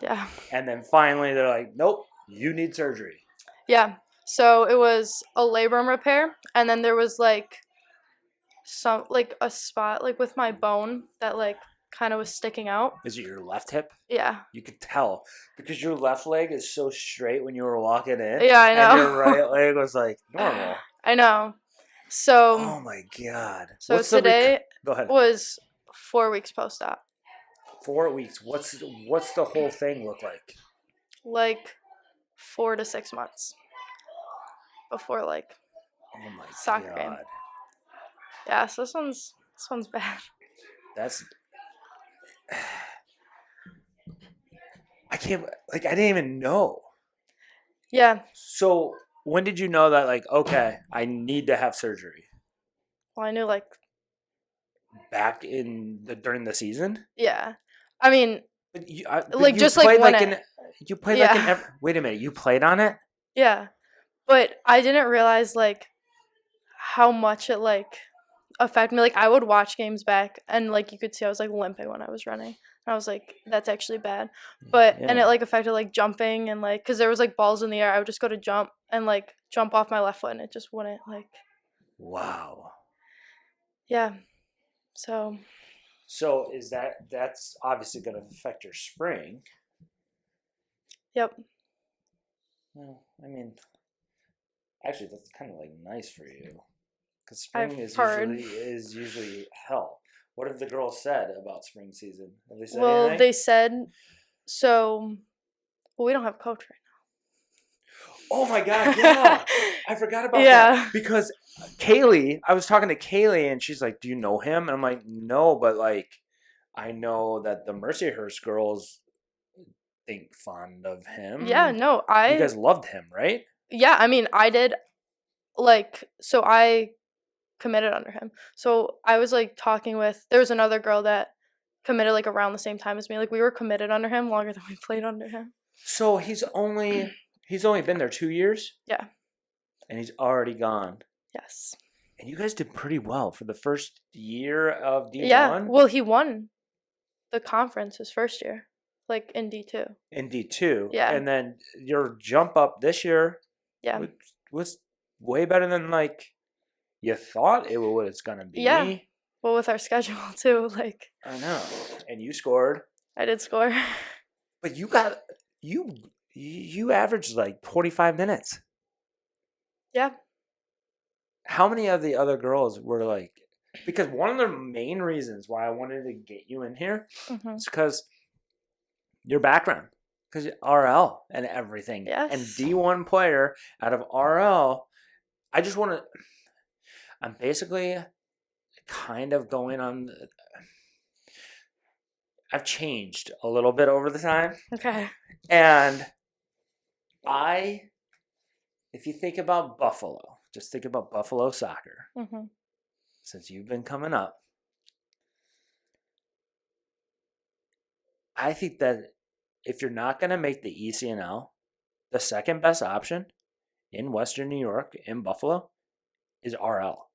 Yeah. And then finally they're like, nope, you need surgery. Yeah. So it was a labrum repair, and then there was like some like a spot like with my bone that like kind of was sticking out. Is it your left hip? Yeah. You could tell because your left leg is so straight when you were walking in. Yeah, I know. And your right leg was like normal. I know. So. Oh my God. So today Go ahead. was 4 weeks post-op. 4 weeks. What's the whole thing look like? Like 4 to 6 months before like soccer game. Yeah, so this one's bad. That's I didn't even know. Yeah. So when did you know that like, okay, I need to have surgery? Well, I knew like back during the season? Yeah. I mean, you played wait a minute, you played on it? Yeah. But I didn't realize like how much it like affected me. Like I would watch games back and like you could see I was like limping when I was running. And I was like, that's actually bad. But and it like affected like jumping and like because there was like balls in the air. I would just go to jump and like jump off my left foot and it just wouldn't like. Wow. Yeah. So that's obviously going to affect your spring. Yep. Well, I mean, actually, that's kind of like nice for you, because spring is usually hell. What have the girls said about spring season? Have they said anything? They said so. Well, we don't have a coach right now. Oh my God! Yeah, I forgot about that because I was talking to Kaylee, and she's like, "Do you know him?" And I'm like, "No, but like, I know that the Mercyhurst girls think fond of him." Yeah, no, you guys loved him, right? Yeah, I mean, I did. Like, so I committed under him. So I was like talking with. There was another girl that committed like around the same time as me. Like we were committed under him longer than we played under him. So he's only been there 2 years? Yeah. And he's already gone. Yes. And you guys did pretty well for the first year of D1. Yeah. Well, he won the conference his first year, like in D2. In D2. Yeah. And then your jump up this year was way better than like you thought it was going to be. Yeah. Well, with our schedule too, like. I know. And you scored. I did score. But you averaged like 25 minutes. Yeah. How many of the other girls were like, because one of the main reasons why I wanted to get you in here is because your background, because RL and everything. Yes. And D1 player out of RL, I'm basically kind of going on, I've changed a little bit over the time. Okay. And if you think about Buffalo, just think about Buffalo soccer. Since you've been coming up, I think that if you're not going to make the ECNL, the second best option in Western New York, in Buffalo, is RL.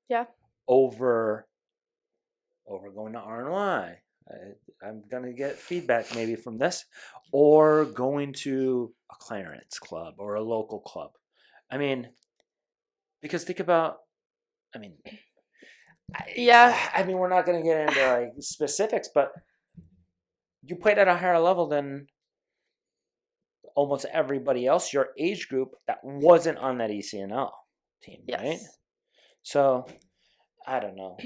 Yeah. Over going to RNY. I'm going to get feedback maybe from this. Or going to a Clarence club or a local club. I mean, because think about, I mean, we're not going to get into like specifics, but you played at a higher level than almost everybody else, your age group that wasn't on that ECNL team, right? So, I don't know.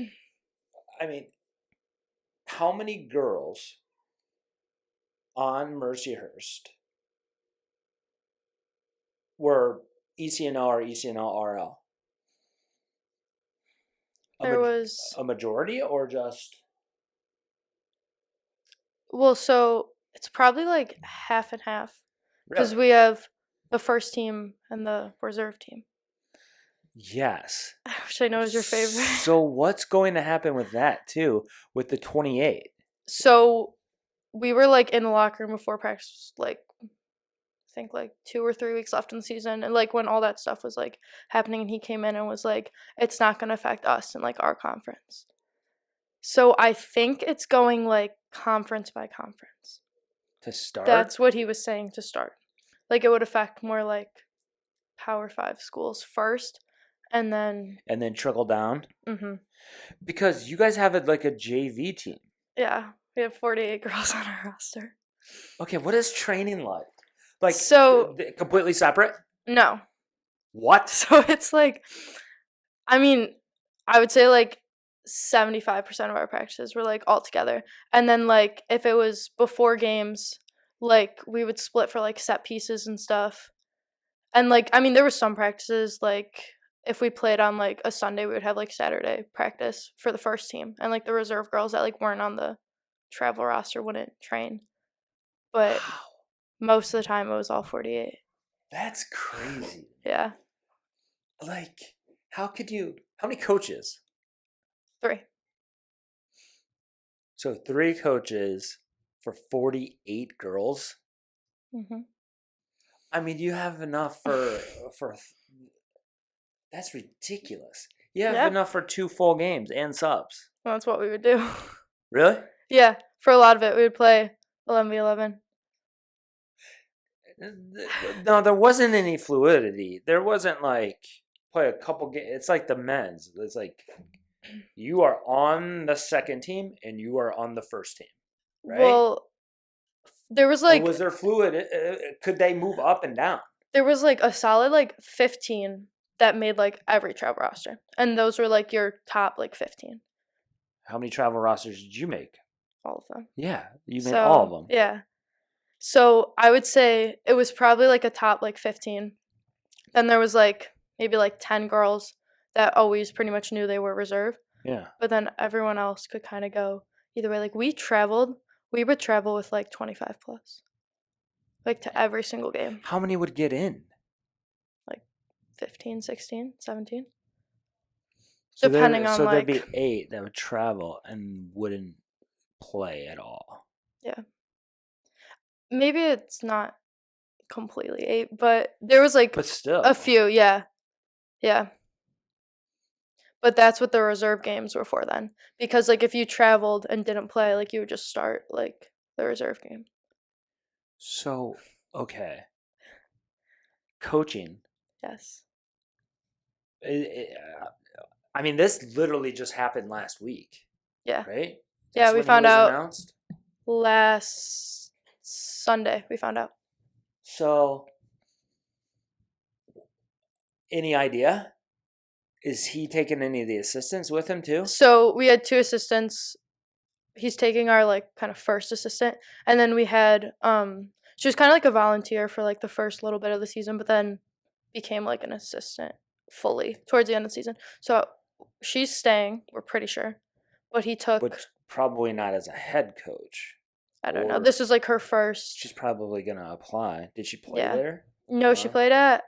I mean, how many girls on Mercyhurst were ECNL or ECNL RL? There was a majority or just? Well, so it's probably like half and half. Because Really? we have the first team and the reserve team. Yes. Which I know is your favorite. So what's going to happen with that too, with the 28? So we were like in the locker room before practice, like I think like 2 or 3 weeks left in the season, and like when all that stuff was like happening, and he came in and was like, it's not going to affect us in like our conference. So I think it's going like conference by conference. To start? That's what he was saying to start. Like, it would affect more, like, Power 5 schools first, and then... And then trickle down? Mm-hmm. Because you guys have, like, a JV team. Yeah. We have 48 girls on our roster. Okay, what is training like? Like, so... completely separate? No. What? So it's like... I mean, I would say, like, 75% of our practices were, like, all together. And then, like, if it was before games, like, we would split for, like, set pieces and stuff. And, like, I mean, there were some practices, like, if we played on, like, a Sunday, we would have, like, Saturday practice for the first team. And, like, the reserve girls that, like, weren't on the travel roster wouldn't train. But Wow. most of the time, it was all 48. That's crazy. Yeah. Like, how many coaches? 3. So 3 coaches for 48 girls? Mm-hmm. I mean, you have enough for that's ridiculous. You have enough for 2 full games and subs. Well, that's what we would do. Really? Yeah. For a lot of it, we would play 11v11. No, there wasn't any fluidity. There wasn't like play a couple games. It's like the men's. It's like you are on the second team and you are on the first team, right? Well, there was like... Or was there fluid? Could they move up and down? There was like a solid like 15 that made like every travel roster. And those were like your top like 15. How many travel rosters did you make? All of them. Yeah, you made all of them. Yeah. So I would say it was probably like a top like 15. Then there was like maybe like 10 girls that always pretty much knew they were reserve. Yeah. But then everyone else could kind of go either way. Like we would travel with like 25 plus. Like to every single game. How many would get in? Like 15, 16, 17. So depending on like... So there'd be 8 that would travel and wouldn't play at all. Yeah. Maybe it's not completely 8, but there was like but still a few, yeah. Yeah. But that's what the reserve games were for then. Because like if you traveled and didn't play, like you would just start like the reserve game. So, okay. Coaching. Yes. I mean, this literally just happened last week. Yeah. Right? Yeah, we found out announced? Last Sunday. We found out. So, any idea? Is he taking any of the assistants with him too? So we had 2 assistants. He's taking our like kind of first assistant, and then we had she was kind of like a volunteer for like the first little bit of the season, but then became like an assistant fully towards the end of the season. So she's staying, we're pretty sure, but he took. But probably not as a head coach. I don't know. This is like her first. She's probably gonna apply. Did she play there? No, she played at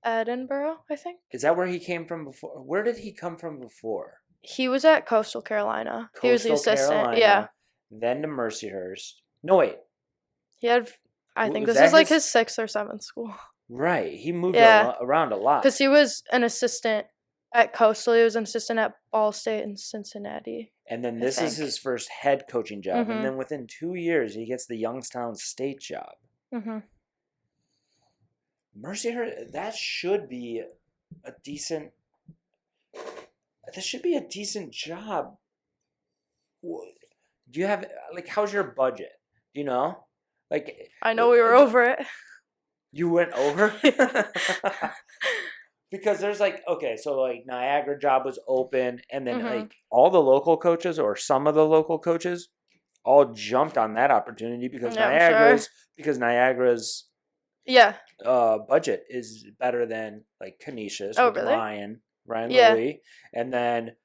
Edinburgh, I think. Is that where he came from before? Where did he come from before? He was at Coastal Carolina. He was the assistant. Carolina, yeah. Then to Mercyhurst. No, wait. He had, I think this is like his 6th or 7th school. Right. He moved around a lot. Because he was an assistant at Coastal. He was an assistant at Ball State and Cincinnati. And then this is his first head coaching job. And then within 2 years, he gets the Youngstown State job. Mm-hmm. Mercyhurst, that should be a decent... This should be a decent job. Do you have... Like, how's your budget? Do you know? Like... I know we were over it. You went over? Because there's like... Okay, so like Niagara job was open. And then like all the local coaches or some of the local coaches all jumped on that opportunity because Niagara's... Yeah. Budget is better than like Canisius with really? Ryan Louie, and then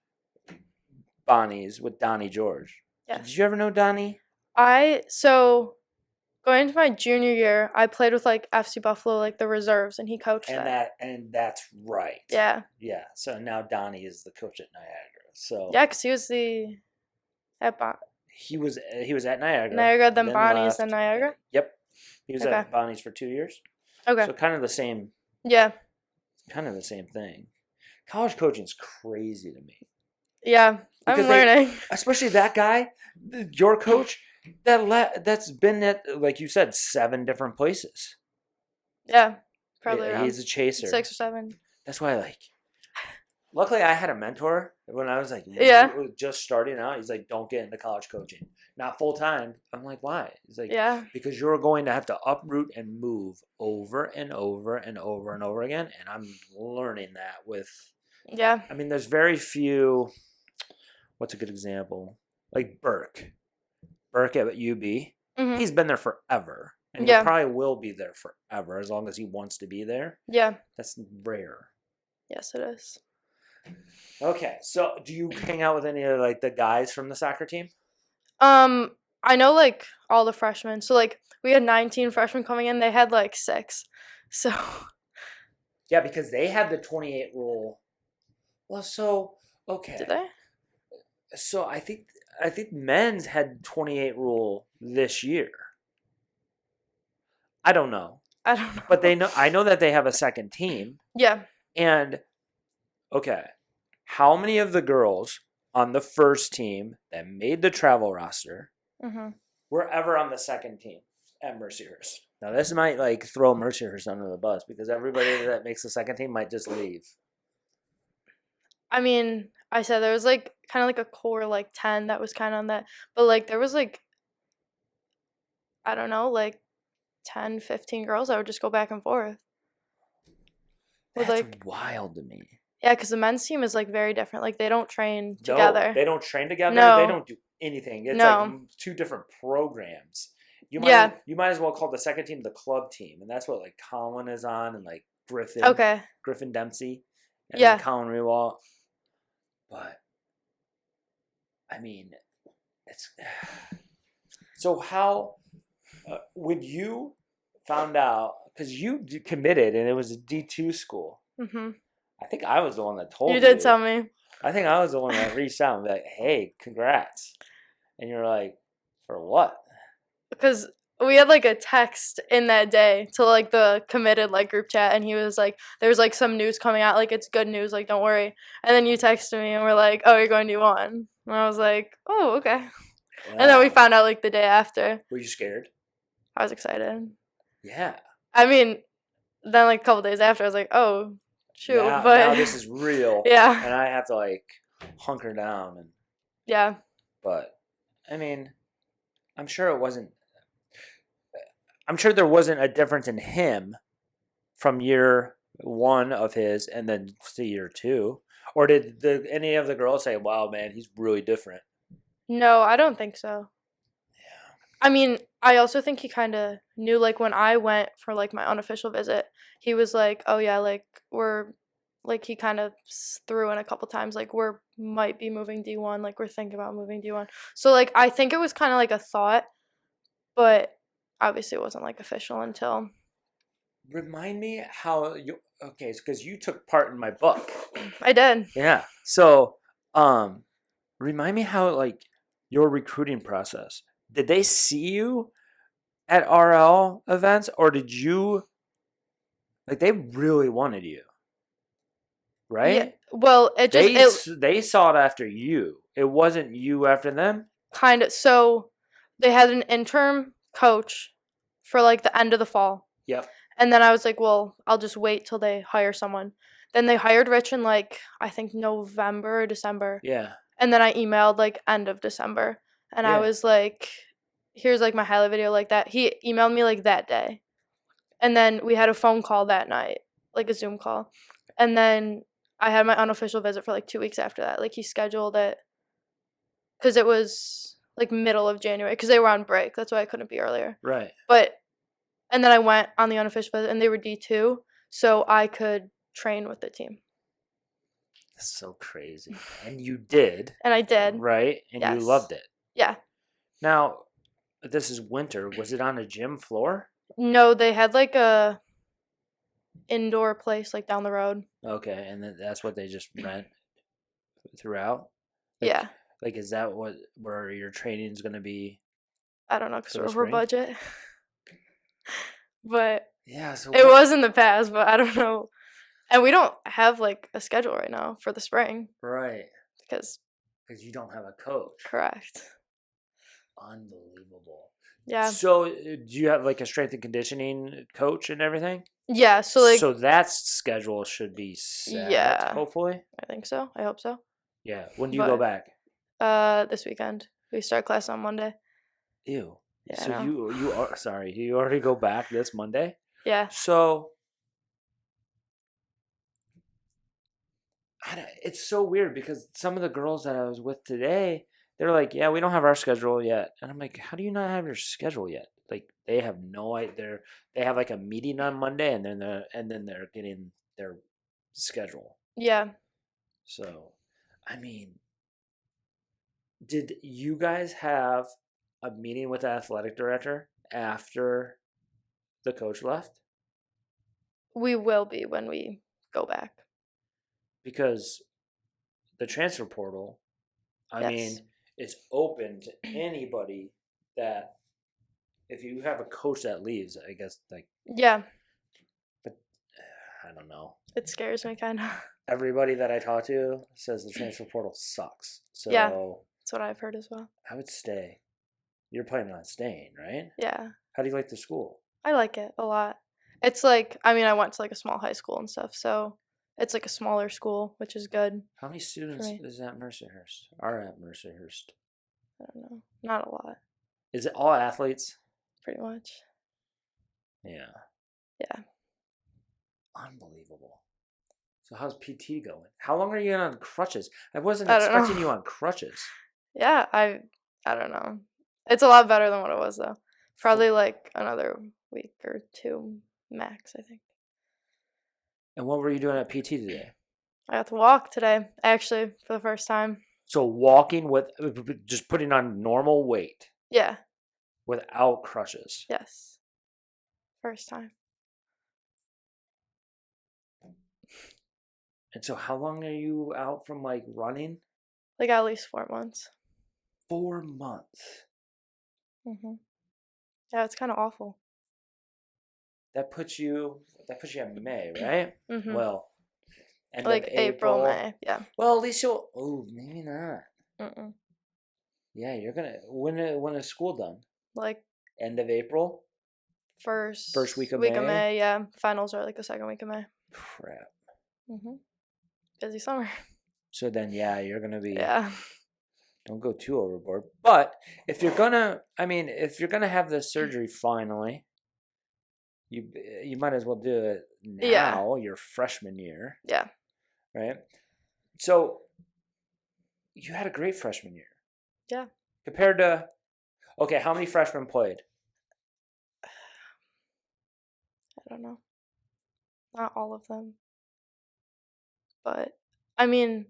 Bonnie's with Donnie George. Yes. Did you ever know Donnie? So going into my junior year, I played with like FC Buffalo, like the reserves, and he coached and that's right. Yeah. Yeah. So now Donnie is the coach at Niagara. So yeah, because he was he was at Niagara. Niagara, then Bonnie's, then Niagara. Yep. He was at Bonnie's for 2 years. Okay. So kind of the same. Yeah. Kind of the same thing. College coaching's crazy to me. Yeah, I'm learning. Especially that guy, your coach, That's been at, like you said, 7 different places. Yeah, probably Yeah, around he's a chaser. 6 or 7. That's why, like, luckily I had a mentor when I was like Yeah, just starting out. He's like, don't get into college coaching, not full time. I'm like, why? He's like, yeah, because you're going to have to uproot and move over and over and over and over again. And I'm learning that with, yeah, I mean, there's very few. What's a good example? Like Burke at UB. mhm, He's been there forever. And he yeah, probably will be there forever as long as he wants to be there. yeah. That's rare. Yes, it is. Okay, so do you hang out with any of like the guys from the soccer team? I know like all the freshmen. So like we had 19 freshmen coming in. They had like 6. So Yeah, because they had the 28 rule. Well, so did okay, they? so I think men's had 28 rule this year. I don't know, I don't know. but they know. I know that they have a second team, Yeah. and okay, how many of the girls on the first team that made the travel roster Mhm. were ever on the second team at Mercyhurst? Now this might like throw Mercyhurst under the bus because everybody that makes the second team might just leave. I mean, I said there was like kind of like a core like 10 that was kind of on that, but like there was like I don't know, like 10, 15 girls that would just go back and forth with That's like wild to me. yeah, because the men's team is like very different. Like they don't train No, together. they don't train together. They No, don't do anything. It's like no. 2 different programs. Yeah. You might as well call the second team the club team, and that's what like Colin is on, and like Okay. Griffin Dempsey, and then Yeah. Colin Rewalt. But I mean, it's so how when you found out because you committed and it was a D2 school. Mhm. I think I was the one that told You you. did tell me I think I was the one that reached out and be like, "Hey, congrats!" And you're like, "For what?" because we had like a text in that day to like the committed like group chat, and he was like, "There's like some news coming out. Like it's good news. Like don't worry." And then you texted me and we're like, "Oh, you're going to D1." And I was like, "Oh, okay." And then we Wow. found out like the day after. Were you scared? I was excited. Yeah. I mean, then like a couple days after, I was like, "Oh, shoot!" Now But this is real, yeah, and I have to like hunker down. And yeah, but I mean, I'm sure it wasn't. I'm sure there wasn't a difference in him from year 1 of his and then to year 2. Or did any of the girls say, "Wow, man, he's really different"? no, I don't think so. I mean, I also think he kind of knew, like, when I went for, like, my unofficial visit, he was like, "Oh, yeah, like, we're," like, he kind of threw in a couple times, like, "We're might be moving D1, like, we're thinking about moving D1." So, like, I think it was kind of like a thought, but obviously it wasn't, like, official until Remind me how you. Okay, because you took part in my book. I did. Yeah. So, remind me how like your recruiting process. Did they see you at RL events, or did you like they really wanted you, Yeah, right? well, it They sought after you. It wasn't you after them. kind of so they had an interim coach for, like, the end of the fall. Yep. And then I was like, well, I'll just wait till they hire someone. Then they hired Rich in like, I think November or December. Yeah. And then I emailed like end of December. And I Yeah. was like, here's like my highlight video like that. He emailed me like that day. And then we had a phone call that night, like a Zoom call. And then I had my unofficial visit for like 2 weeks after that. Like he scheduled it because it was like middle of January because they were on break. That's why I couldn't be earlier. Right. But and then I went on the unofficial visit, and they were D2, so I could train with the team. That's so crazy. And you did, And I did. right? And you Yes. loved it. Yeah. Now, this is winter. Was it on a gym floor? No, they had like a indoor place like down the road. Okay, and then that's what they just rent throughout. Like, Yeah. like is that where your training is going to be I don't know because for the we're spring? budget. But Yeah. So it was in the past, but I don't know. And we don't have like a schedule right now for the spring right because because you don't have a coach. correct. Unbelievable. Yeah. So, do you have like a strength and conditioning coach and everything? Yeah. So like, So that schedule should be set, yeah, hopefully. I think so. I hope so. Yeah. When do you go But back? this weekend we start class on Monday. Ew. Yeah, I So know. you are sorry. You already go back this Monday. Yeah. So it's so weird because some of the girls that I was with today, they're like, "Yeah, we don't have our schedule yet," and I'm like, "How do you not have your schedule yet?" Like they have no idea. They have like a meeting on Monday, and then they're getting their schedule. Yeah. So, I mean, did you guys have a meeting with the athletic director after the coach left? We will be when we go back. Because the transfer portal, I Yes. mean, it's open to anybody that if you have a coach that leaves, I guess like, Yeah. but I don't know. It scares me kind of. Everybody that I talk to says the transfer portal sucks. Yeah. So That's what I've heard as well. I would stay. You're planning on staying, right? Yeah. How do you like the school? I like it a lot. It's like, I mean, I went to like a small high school and stuff, so it's like a smaller school, which is good How many for students me. is at Mercyhurst? Are at Mercyhurst? I don't know. Not a lot, Is it all athletes? pretty much. Yeah. Yeah. Unbelievable. So how's PT going? How long are you on crutches? I wasn't I don't expecting know. you on crutches. Yeah, I don't know. It's a lot better than what it was though. Probably like another week or two max, I think. And what were you doing at PT today? I got to walk today, actually, for the first time. So walking with just putting on normal weight Yeah. without crutches. Yes. First time. And so how long are you out from like running? Like at least 4 months. 4 months. Yeah, it's kind of awful. That puts you in May, right? Well, end of Like April, May. Yeah. Well, at least you'll. Oh, maybe not. Mm-mm. Yeah, you're gonna. When is school done? Like End of April. first week of week of May. May. Yeah. Finals are like the second week of May. Crap. Busy summer. So then, yeah, you're gonna be. Yeah. Don't go too overboard. But if you're gonna have the surgery finally, you might as well do it now. Yeah. Your freshman year, Yeah. right? So you had a great freshman year. Yeah. Compared to, okay, how many freshmen played? I don't know. Not all of them. But I mean,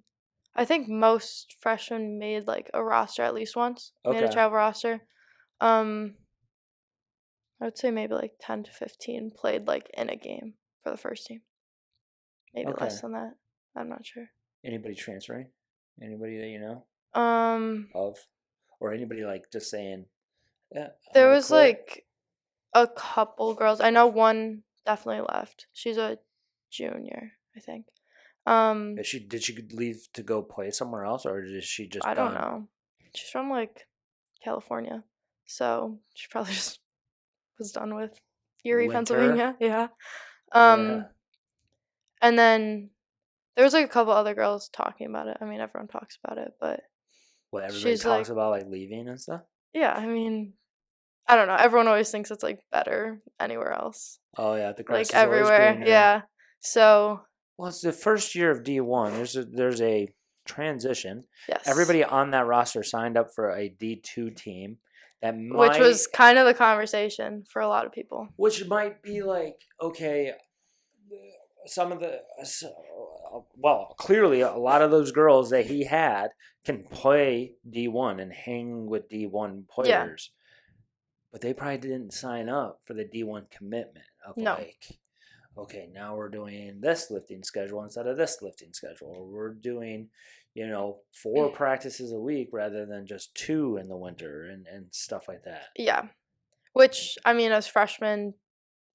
I think most freshmen made like a roster at least once. Made a Okay. travel roster. I would say maybe like 10 to 15 played like in a game for the first team. Maybe Okay. less than that. I'm not sure. Anybody transferring? Anybody that you know There of? Or anybody like just saying, yeah, was quit? like a couple girls. I know one definitely left. She's a junior, I think. Did she leave to go play somewhere else, or is she just I don't done? know. She's from like California, so she probably just was done with Erie, Winter? Pennsylvania. Yeah. Yeah. And then there was like a couple other girls talking about it. I mean, everyone talks about it, but What everybody she's talks like, about, like leaving and stuff. yeah. I mean, I don't know. Everyone always thinks it's like better anywhere else, Oh yeah, the grass like is always everywhere. greener. Yeah. So Well, it's the first year of D1. There's a transition. yes, Everybody on that roster signed up for a D2 team that which was kind of the conversation for a lot of people. which might be like, okay, some of the well, clearly a lot of those girls that he had can play D1 and hang with D1 players. But they probably didn't sign up for the D1 commitment of No. like, okay, now we're doing this lifting schedule instead of this lifting schedule. Or we're doing, 4 practices a week rather than just 2 in the winter and stuff like that. Yeah. Which, I mean, as freshmen,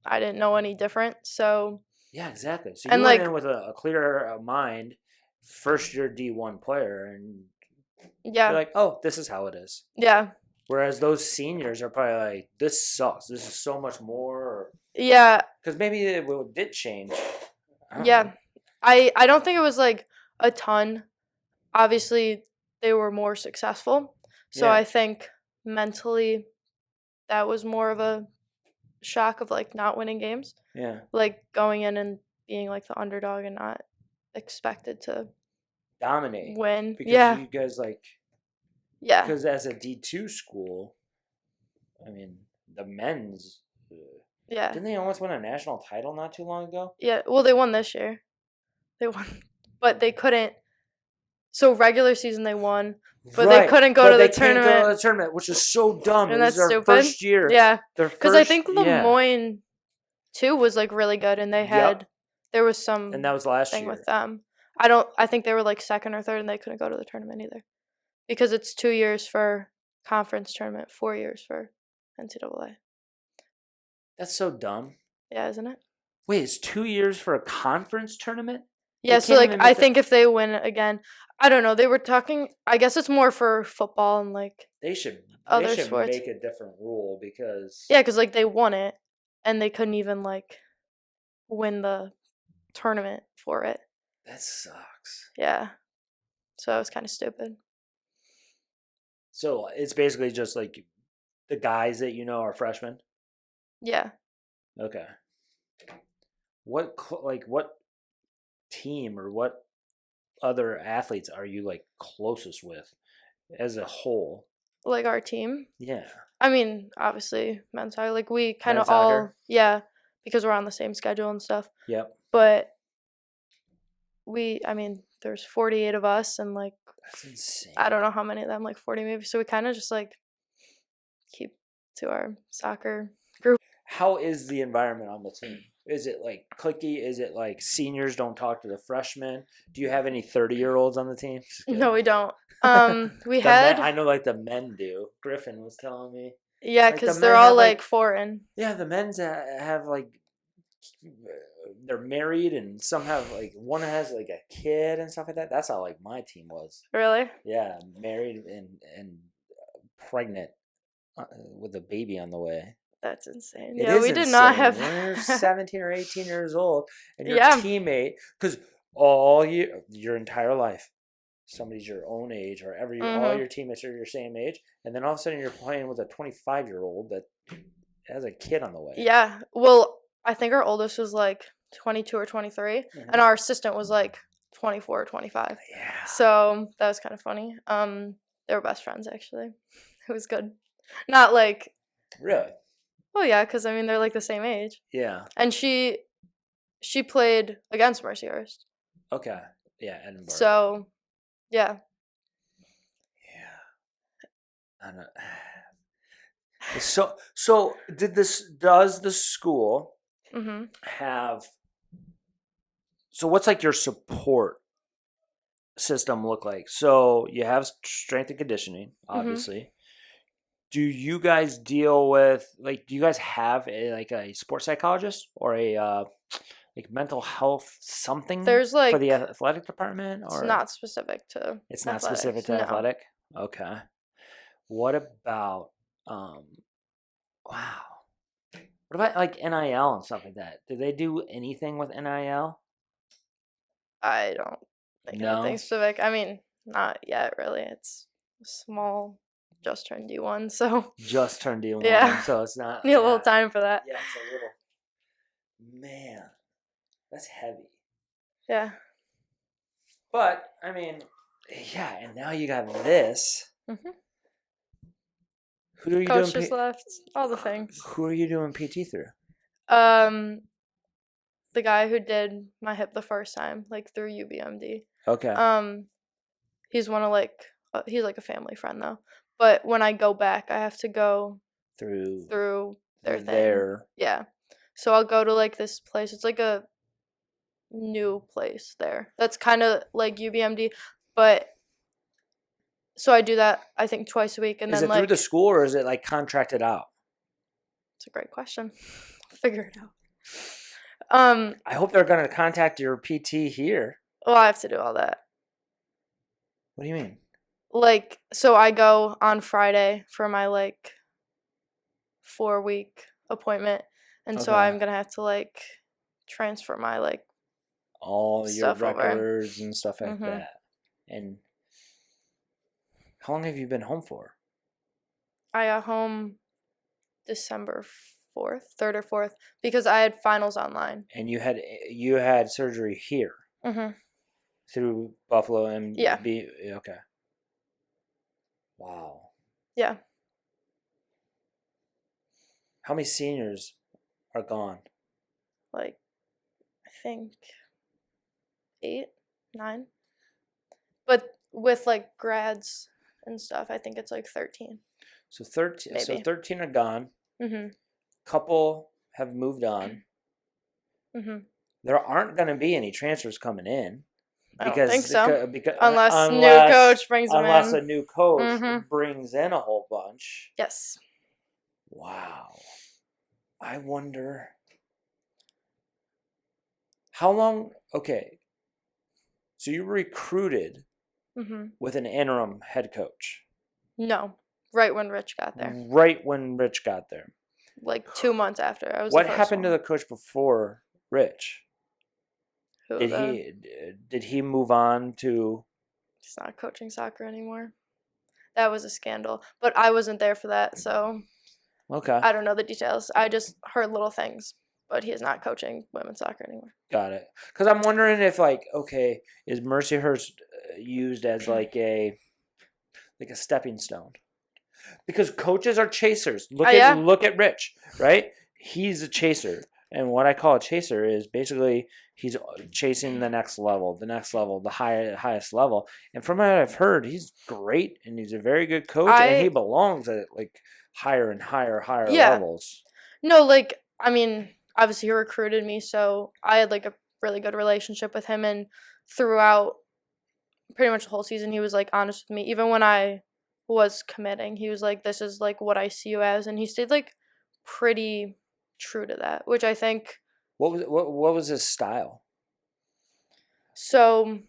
I didn't know any different. So Yeah, exactly. So And, you went like- in with a clearer mind, first year D1 player, and yeah, you're like, oh, this is how it is. yeah. Whereas those seniors are probably like, this sucks. This is so much more. Yeah, Because maybe it did change. I don't yeah. know. I don't think it was like a ton. Obviously, they were more successful. So Yeah. I think mentally that was more of a shock of like not winning games. Yeah. Like going in and being like the underdog and not expected to Dominate. win. Because Yeah. you guys Yeah. because as a D2 school, I mean, the men's. Yeah. Didn't they almost win a national title not too long ago? Yeah. Well, they won this year. They won. But they couldn't. So regular season they won, but they couldn't go to the tournament. Can't go to the tournament, which is so dumb. And This that's is our stupid. first year. Yeah. Because I think yeah. Lemoyne too was like really good, and they had there was some And that was last thing year. with them. I think they were like second or third, and they couldn't go to the tournament either, because it's 2 years for conference tournament, 4 years for NCAA. That's so dumb. Yeah, isn't it? Wait, it's 2 years for a conference tournament? Yeah, so like I think if they win again, I don't know. They were talking. I guess it's more for football and like they should sports. make a different rule because because like they won it, and they couldn't even like win the tournament for it. That sucks. Yeah, so it was kind of stupid. So it's basically just like the guys that you know are freshmen. Yeah. Okay. What team or what other athletes are you like closest with as a whole? Like our team? Yeah. I mean, obviously men's soccer. Like we kind of Men's soccer? because we're on the same schedule and stuff. Yep. But there's 48 of us, and like That's insane. I don't know how many of them, like 40 maybe. So we kind of just like keep to our soccer group. How is the environment on the team? Is it like cliquey? Is it like seniors don't talk to the freshmen? Do you have any 30-year-olds on the team? No, we don't. We I know like the men do. Griffin was telling me. Yeah, because they're all like foreign. Yeah, the men's have like they're married, and some have like one has like a kid and stuff like that. That's how like my team was. Really? Yeah, married and pregnant with a baby on the way. That's insane. It yeah, we did not have. When you're 17 or 18 years old, and your Yeah. teammate, because your entire life, somebody's your own age, or all your teammates are your same age, and then all of a sudden you're playing with a 25-year-old that has a kid on the way. Yeah. Well, I think our oldest was like 22 or 23, and our assistant was like 24 or 25. Yeah. So that was kind of funny. They were best friends actually. It was good. Not like. Really? Oh yeah, because I mean they're like the same age. Yeah. And she played against Mercyhurst. Okay. Yeah, Edinburgh. So, yeah. Yeah. I know. So does the school have? So what's like your support system look like? So you have strength and conditioning, obviously. Do you guys deal with do you guys have a sports psychologist or a like mental health something? There's like for the athletic department, or it's not specific to. It's not athletics. specific to athletic. Okay. What about wow? What about like NIL and stuff like that? Do they do anything with NIL? I don't think anything specific. I mean, not yet really. It's small. Just turned D1, so. Just turned D1, yeah. So it's not. Need a little time for that. Yeah, it's a little. Man, that's heavy. Yeah. But I mean, yeah, and now you got this. Who are you Coach doing? just left. All the things. Who are you doing PT through? The guy who did my hip the first time, like through UBMD. Okay. He's one of he's like a family friend though. But when I go back, I have to go through their thing. Yeah. So I'll go to like this place. It's like a new place there. That's kind of like UBMD, but so I do that I think twice a week, and is then it through the school or is it like contracted out? It's a great question. I'll figure it out. I hope they're gonna contact your PT here. Well, I have to do all that. What do you mean? like, so I go on Friday for my, like, 4-week appointment, and so Okay. I'm gonna have to, like, transfer my, like, All your stuff over. records and stuff like Mhm. that. And how long have you been home for? I got home December 4th, 3rd or 4th, because I had finals online. And you had surgery here Mhm. through Buffalo and Yeah. okay. Wow. Yeah. How many seniors are gone? Like, I think 8, 9. But with, like, grads and stuff, I think it's, like, 13. So 13. Maybe. So 13 are gone. Mhm. Couple have moved on. Mhm. There aren't going to be any transfers coming in I don't think so. because Unless new coach brings them unless in. a new coach Mhm. brings in a whole bunch. Yes. Wow. I wonder how long. Okay, so you recruited Mhm. with an interim head coach No. Right when Rich got there. right when Rich got there. Like 2 months after. I was What the first happened to one. the coach before Rich? Who Did he move on to? He's not coaching soccer anymore. That was a scandal. But I wasn't there for that, so Okay, I don't know the details. I just heard little things. But he is not coaching women's soccer anymore. got it. Because I'm wondering if, like, okay, is Mercyhurst used as like a stepping stone? Because coaches are chasers. Yeah. Look at Rich, right? He's a chaser. And what I call a chaser is basically he's chasing the next level, the highest level. And from what I've heard, he's great and he's a very good coach and he belongs at like higher and higher Yeah. levels. No, like, I mean, obviously he recruited me, so I had like a really good relationship with him, and throughout pretty much the whole season he was like honest with me. Even when I was committing, he was like, this is like what I see you as, and he stayed like pretty true to that, which I think. What was his style? So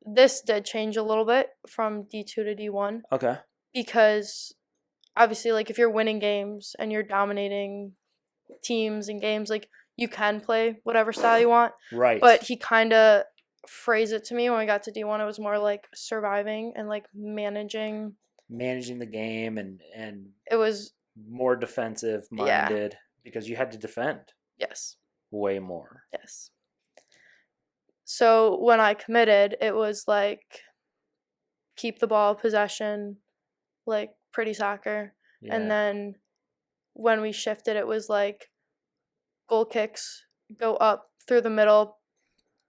this did change a little bit from D2 to D1. Okay. Because obviously, like, if you're winning games and you're dominating teams and games, like, you can play whatever style you want. Right. But he kind of phrased it to me when we got to D1. It was more like surviving and like managing the game and it was more defensive minded because you had to defend. Yes. Way more. Yes. So when I committed, it was like keep the ball, possession, like pretty soccer. Yeah. And then when we shifted, it was like goal kicks, go up through the middle,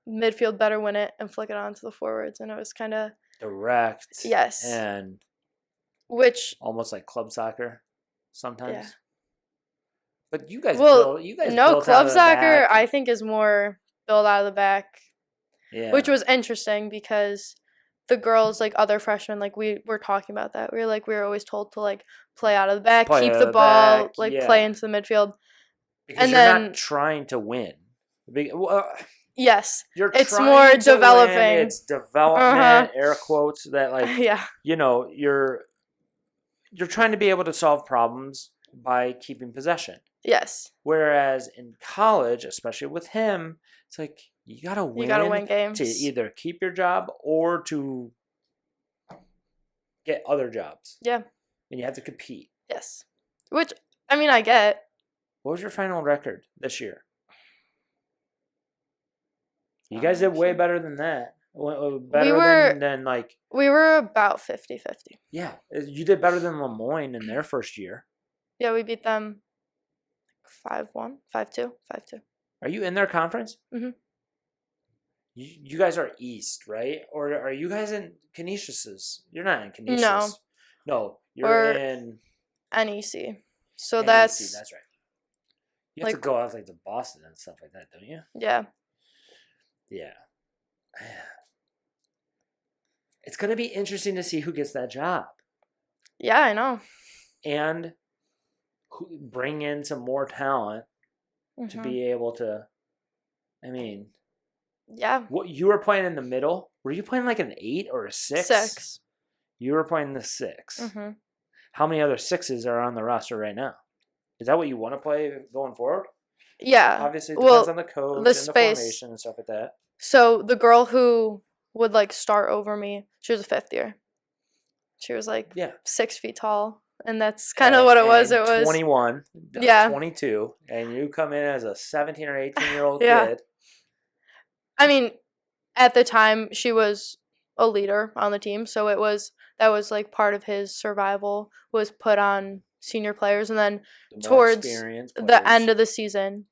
midfield better win it, and flick it on to the forwards. And it was kind of direct. Yes. And which almost like club soccer sometimes. Yeah. But you guys no, built club out of the soccer back. I think is more built out of the back. Yeah. Which was interesting because the girls, like other freshmen, like we were talking about that. We were always told to like play out of the back, keep the ball, play into the midfield. Because you're not trying to win. Yes. It's more developing. Win. It's development, air quotes, that like you're trying to be able to solve problems by keeping possession. Yes. Whereas in college, especially with him, it's like you gotta win games to either keep your job or to get other jobs. Yeah. And you have to compete. Yes. Which, I mean, I get. What was your final record this year? You guys did way better than that. Better than like... We were about 50-50. Yeah. You did better than Lemoyne in their first year. Yeah, we beat them 5-1, 5-2, 5-2. Are you in their conference? Mm-hmm. You guys are East, right? Or are you guys in Canisius's? You're not in Canisius. No. No, you're in... NEC. So NEC, that's right. You have to go out like to Boston and stuff like that, don't you? Yeah. Yeah. It's going to be interesting to see who gets that job. Yeah, I know. And bring in some more talent to be able to, I mean... Yeah. What you were playing in the middle? Were you playing like an 8 or a 6? 6. You were playing the 6. Mm-hmm. How many other 6s are on the roster right now? Is that what you want to play going forward? Yeah. Obviously, it depends on the coach the and space. the formation and stuff like that. So the girl who would like start over me, she was a 5th year. She was like 6 feet tall, and that's kind of what it was. It was 21, 22, and you come in as a 17 or 18-year-old kid. I mean, at the time, she was a leader on the team, so that was like part of his survival was put on senior players, and then towards the end of the season,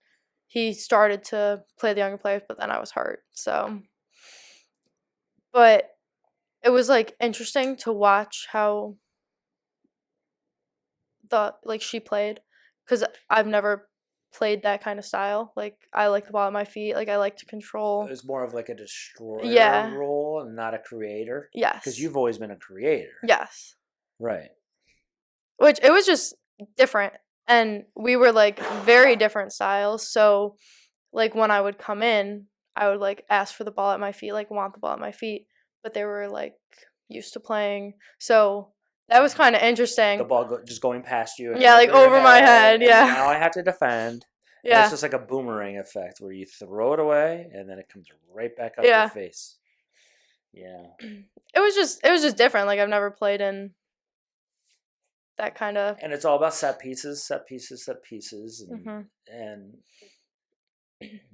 he started to play the younger players, but then I was hurt. So, but it was like interesting to watch how she played, because I've never played that kind of style. Like, I like the ball at my feet. Like, I like to control. It was more of like a destroyer role and not a creator. Yes. Because you've always been a creator. Yes. Right. Which, it was just different. And we were like very different styles. So, like, when I would come in, I would like ask for the ball at my feet, like want the ball at my feet. But they were like used to playing. So that was kind of interesting. The ball just going past you. Yeah, like over my head. Yeah. Now I have to defend. Yeah. And it's just like a boomerang effect where you throw it away and then it comes right back up your face. Yeah. It was just different. Like, I've never played in that kind of. And it's all about set pieces, and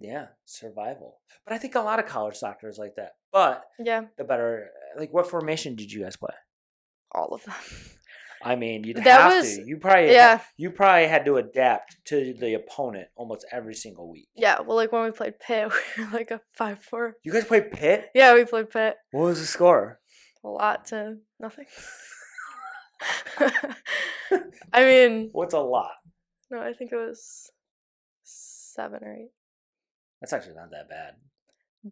yeah, survival. But I think a lot of college soccer is like that. But the better, like, what formation did you guys play? All of them. I mean, you'd have to. You probably had to adapt to the opponent almost every single week. Yeah, well, like when we played Pitt, we were like a 5-4. You guys played Pitt? Yeah, we played Pitt. What was the score? A lot to nothing. I mean, what's a lot? No, I think it was 7 or 8. That's actually not that bad.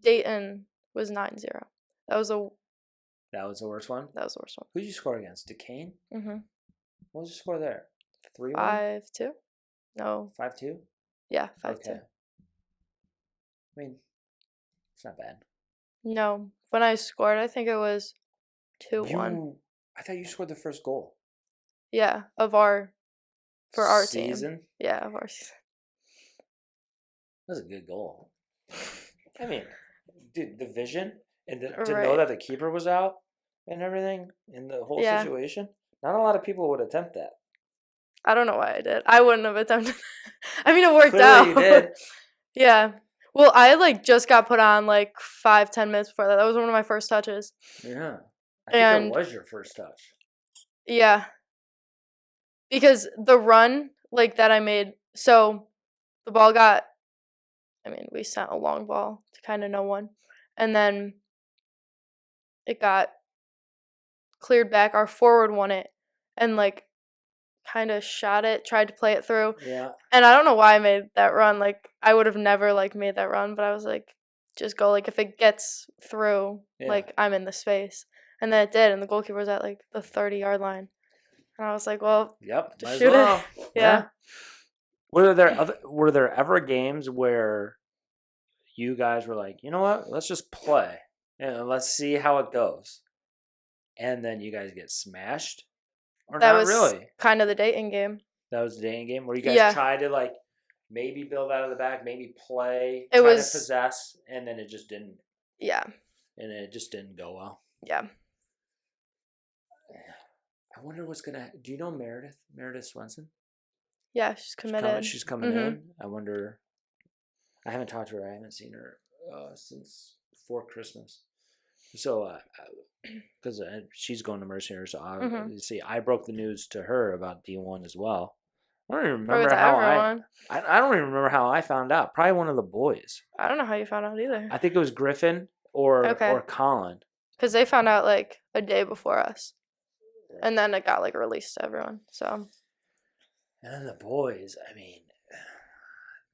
Dayton was 9-0. That was the worst one? That was the worst one. Who did you score against? Duquesne? Mm-hmm. What was your score there? 3-1? 5-2? No. 5-2? Yeah, 5-2. Okay. I mean, it's not bad. No. When I scored, I think it was 2-1. I thought you scored the first goal. Yeah, for our season? Team. Yeah, of our season. That was a good goal. I mean, dude, the vision and to know that the keeper was out and everything in the whole situation. Not a lot of people would attempt that. I don't know why I did. I wouldn't have attempted. I mean, it worked out. You did. Yeah. Well, I like just got put on like 5-10 minutes before that. That was one of my first touches. Yeah. I think it was your first touch. Yeah. Because the run like that I made, so the ball we sent a long ball to kind of no one. And then it got cleared back. Our forward won it and like kind of shot it, tried to play it through. Yeah. And I don't know why I made that run. Like, I would have never like made that run, but I was like, just go. Like, if it gets through, like, I'm in the space. And then it did, and the goalkeeper was at like the 30-yard line. And I was like, well, yep, just shoot it. Yeah. Were there ever games where you guys were like, you know what, let's just play and let's see how it goes, and then you guys get smashed? Or that not was really? Kind of the Dayton game. That was the Dayton game where you guys tried to like maybe build out of the back, maybe play, try to possess, and then it just didn't. Yeah. And it just didn't go well. Yeah. I wonder what's gonna. Do you know Meredith Swenson? Yeah, she's committed. She's coming in. I wonder. I haven't talked to her. I haven't seen her since before Christmas. So, because she's going to Mercyhurst, so see, I broke the news to her about D1 as well. I don't even remember I don't even remember how I found out. Probably one of the boys. I don't know how you found out either. I think it was Griffin or Colin. Because they found out like a day before us. And then it got like released to everyone. So. And then the boys, I mean,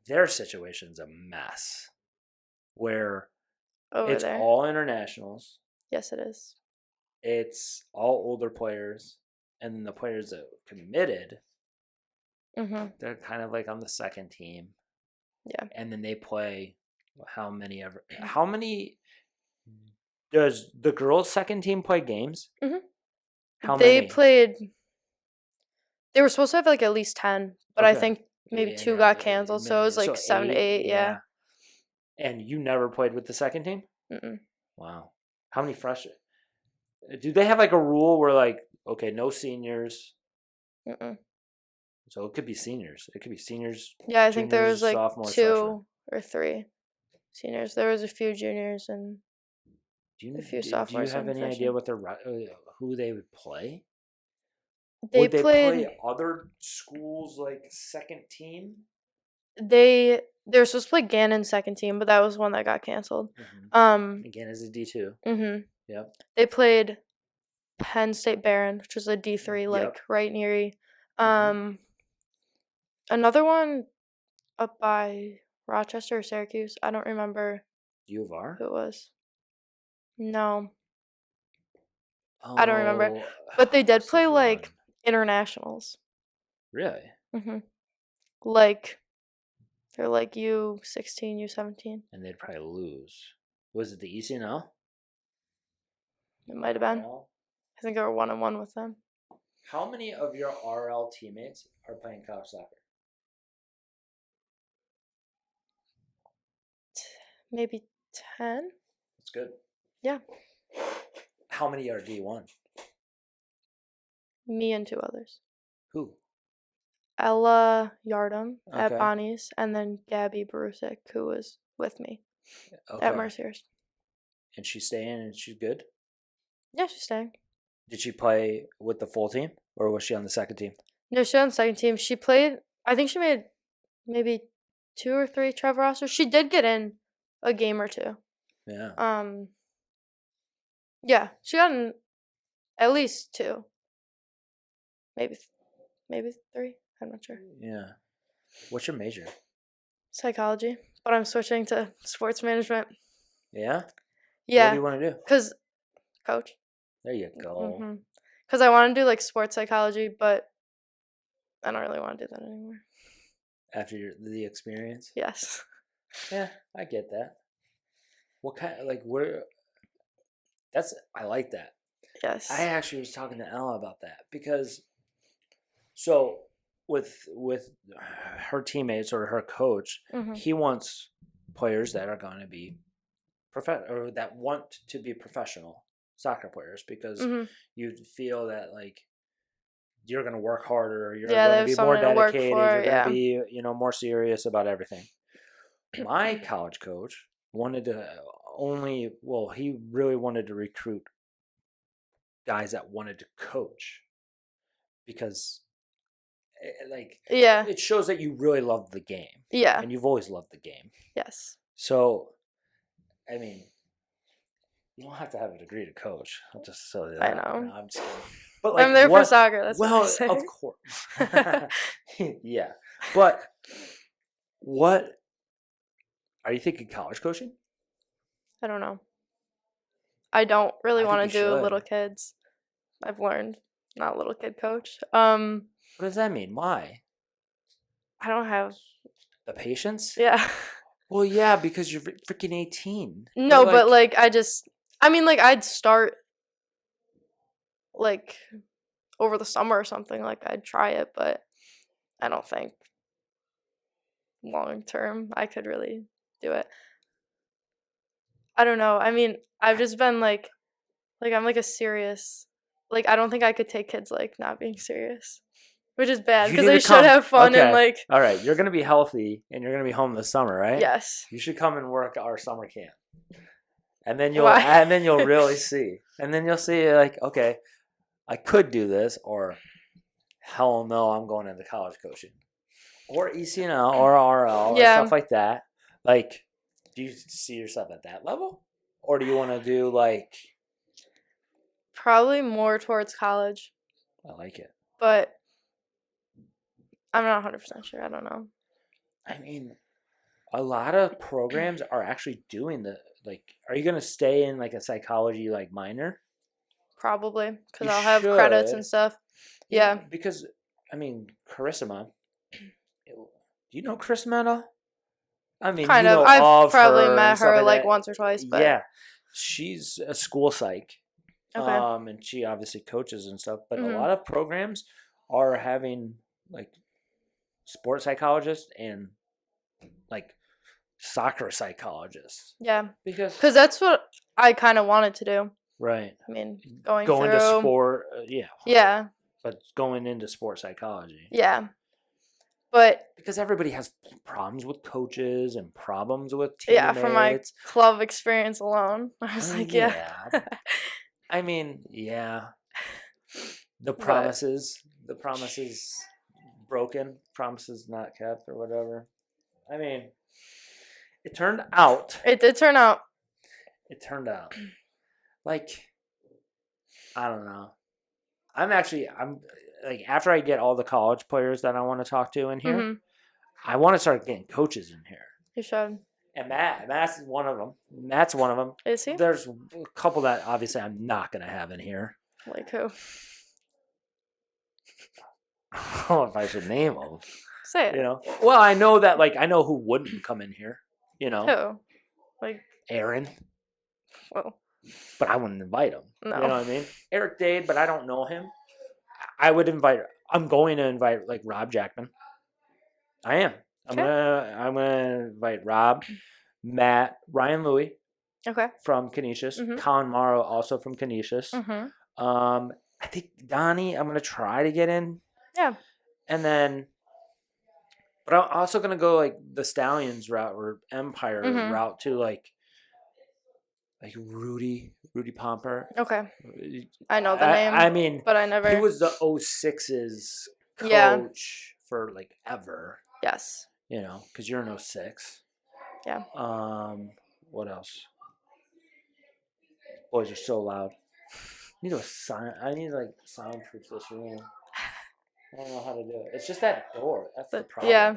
their situation's a mess. Where it's all internationals. Yes, it is. It's all older players. And then the players that committed, they're kind of like on the second team. Yeah. And then they play how many does the girls' second team play games? How They many? played. They were supposed to have like at least 10, but I Okay. think maybe Yeah, 2 yeah, got canceled, so it was like 7 to 8, 8. Yeah. And you never played with the second team? Mm-mm. Wow. How many freshmen? Do they have like a rule where like, okay, no seniors? Mm-mm. So it could be seniors. It could be seniors, Yeah, I think there was juniors, like sophomores, freshmen. 2 or 3 seniors. There was a few juniors and a few Do you sophomores have and any idea freshmen. what who they would play? They Would they played. play other schools like second team? They were supposed to play Gannon's second team, but that was one that got canceled. Again, as a D2. Mhm. Yep. They played Penn State Barron, which is a D3, Yep. like right near you. Mhm. Another one up by Rochester or Syracuse. I don't remember U of R? who it was. No, I don't remember. Oh, But they did this play is like one. internationals. Really? Like they're like U16, U17. And they'd probably lose. Was it the ECNL? It might have been. RL? I think I were 1-1 with them. How many of your RL teammates are playing college soccer? Maybe 10? That's good. Yeah. How many are D1? Me and 2 others. Who? Ella Yardum at Okay. Bonnie's, and then Gabby Barusic, who was with me at Mercyhurst. And she's staying and she's good? Yeah, she's staying. Did she play with the full team or was she on the second team? No, she's on the second team. She played, I think she made maybe 2 or 3 Trevor rosters. She did get in a game or 2. Yeah. Yeah, she got in at least 2. Maybe 3. I'm not sure. Yeah. What's your major? Psychology, but I'm switching to sports management. Yeah? What do Yeah, you want to do? because coach. There you go. Because I want to do like sports psychology, but I don't really want to do that anymore. After the experience? Yes. Yeah, I get that. What kind of, like, I like that. Yes. I actually was talking to Ella about that because, so with her teammates or her coach, he wants players that are going to be or that want to be professional soccer players because you feel that like you're going to work harder, you're going to be more dedicated, you're going to be more serious about everything. My college coach wanted to he really wanted to recruit guys that wanted to coach because it shows that you really love the game. Yeah. And you've always loved the game. Yes. So, I mean, you don't have to have a degree to coach. I'll just tell you that. I know. No, I'm just kidding. But like, I'm there for soccer. That's well, what I say. of course. Yeah. But what are you thinking? College coaching? I don't know. I don't really want to do should. little kids. I've learned not little kid coach. What does that mean? Why? I don't have the patience. Yeah. Well, yeah, because you're freaking 18. No, but like I'd start like over the summer or something. Like I'd try it, but I don't think long term I could really do it. I don't know. I mean, I've just been like I'm like a serious, like I don't think I could take kids like not being serious, which is bad because they should have fun and like. All right, you're gonna be healthy and you're gonna be home this summer, right? Yes. You should come and work our summer camp, and then you'll really see, and then you'll see like, okay, I could do this, or hell no, I'm going into college coaching, or ECNL or RL or stuff like that. Like, do you see yourself at that level, or do you want to do like? Probably more towards college. I like it, but I'm not 100% sure. I don't know. I mean, a lot of programs are actually doing are you going to stay in like a psychology like minor? Probably, because I'll have credits and stuff. Yeah. Because, I mean, Carissima, do you know Carissima at all? I mean, kind of. I've probably met her like once or twice. But yeah, she's a school psych. Okay. And she obviously coaches and stuff. But a Mhm. lot of programs are having like sports psychologists and like soccer psychologists Yeah. because Because that's what I kind of wanted to do. right I mean, going going to through. sport, yeah, Yeah. but going into sports psychology Yeah. But because everybody has problems with coaches and problems with yeah, from my teammates. club experience alone, I was like, yeah. Yeah, I mean, yeah, the But promises broken, promises not kept, or whatever. I mean, it turned out. it did turn out. It turned out like I don't know. I'm like after I get all the college players that I want to talk to in here, Hmm. I want to start getting coaches in here. You should. And Matt's one of them. Matt's one of them. Is he? There's a couple that obviously I'm not gonna have in here. Like who? I don't know if I should name them. Say it. You know. Well, I know that I know who wouldn't come in here. You know, Who? Like, Aaron. well, But I wouldn't invite him. no. You know what I mean? Eric Dade, but I don't know him. I'm going to invite like Rob Jackman. I am. I'm gonna invite Rob, Matt, Ryan Louie Okay. from Canisius, Mhm. Colin Morrow also from Canisius. Mm-hmm. I think Donnie, I'm gonna try to get in. Yeah. And then but I'm also gonna go like the Stallions route or Empire route to like Rudy Pomper. Okay. I know the name. I mean, but I never. he was the 06's coach Yeah. for like ever. Yes. You know, because you're an 06. Yeah. What else? Boys are so loud. I need to like soundproof this room. I don't know how to do it. It's just that door. That's the problem. Yeah.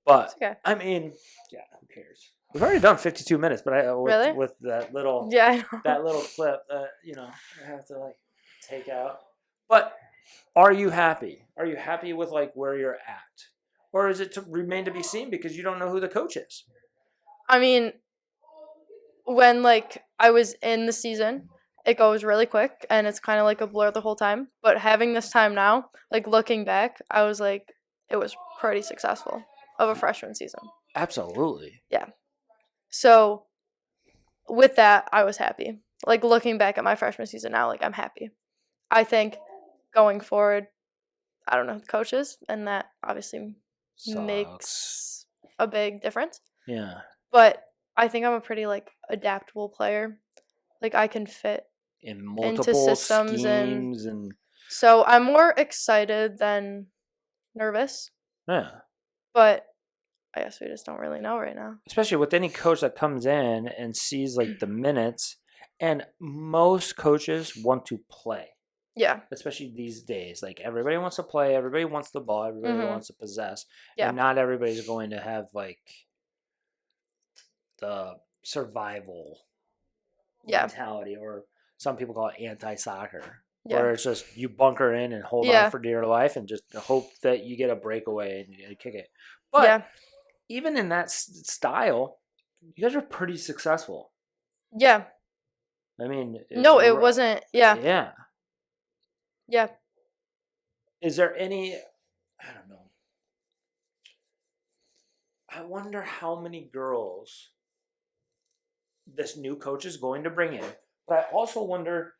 But Okay. I mean, yeah, who cares? We've already done 52 minutes, but Really? with that little Yeah, I know. that little clip that I have to like take out. But are you happy? Are you happy with like where you're at, or is it to remain to be seen because you don't know who the coach is? I mean, when like I was in the season, it goes really quick and it's kind of like a blur the whole time. But having this time now, like looking back, I was like, it was pretty successful of a freshman season. Absolutely. Yeah. So with that, I was happy. Like looking back at my freshman season now, like I'm happy. I think going forward, I don't know the coaches, and that obviously makes a big difference. Yeah. But I think I'm a pretty like adaptable player. Like I can fit in multiple into systems schemes so I'm more excited than nervous. Yeah. But I guess we just don't really know right now. Especially with any coach that comes in and sees like the minutes, and most coaches want to play. Yeah. Especially these days. Like everybody wants to play, everybody wants the ball, everybody wants to possess. Yeah. And not everybody's going to have like the survival mentality, or some people call it anti-soccer. Yeah. Where it's just you bunker in and hold on for dear life and just hope that you get a breakaway and you kick it. But even in that style, you guys are pretty successful. Yeah. I mean, it wasn't. Yeah. Yeah. Yeah. Is there any? I don't know. I wonder how many girls this new coach is going to bring in. But I also wonder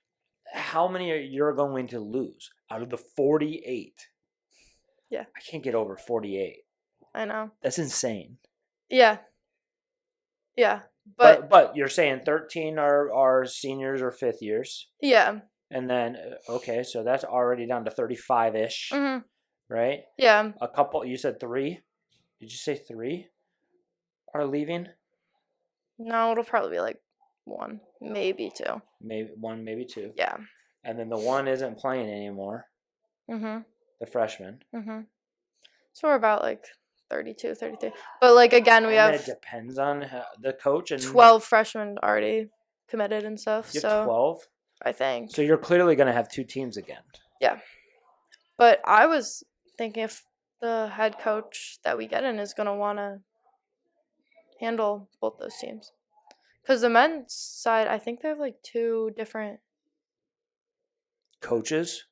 how many you're going to lose out of the 48. Yeah. I can't get over 48. I know. That's insane. Yeah. Yeah. But you're saying 13 are seniors or fifth years. Yeah. And then, okay, so that's already down to 35-ish, right? Yeah. A couple, you said 3? Did you say 3 are leaving? No, it'll probably be like 1, maybe 2. Maybe 1, maybe 2. Yeah. And then the 1 isn't playing anymore. The freshman. So we're about like 32, 33. But like again, we have. It depends on the coach and 12 freshmen already committed and stuff. You have 12? I think. So you're clearly going to have 2 teams again. Yeah. But I was thinking if the head coach that we get in is going to want to handle both those teams. Because the men's side, I think they have like 2 different coaches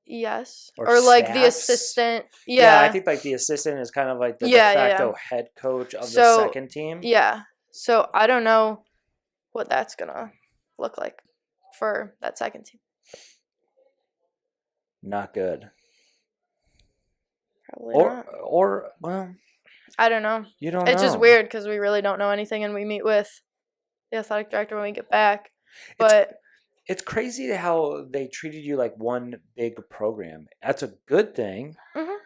Yes. or Or like the staffs? assistant. Yeah, I Yeah. think like the assistant is kind of like the de Yeah, facto yeah. head coach of the So, second team. yeah. So I don't know what that's gonna look like for that second team. Not good. Probably not. Or well, I don't know. you don't It's know. just weird because we really don't know anything, and we meet with the athletic director when we get back. But It's crazy how they treated you like one big program. That's a good thing mhm.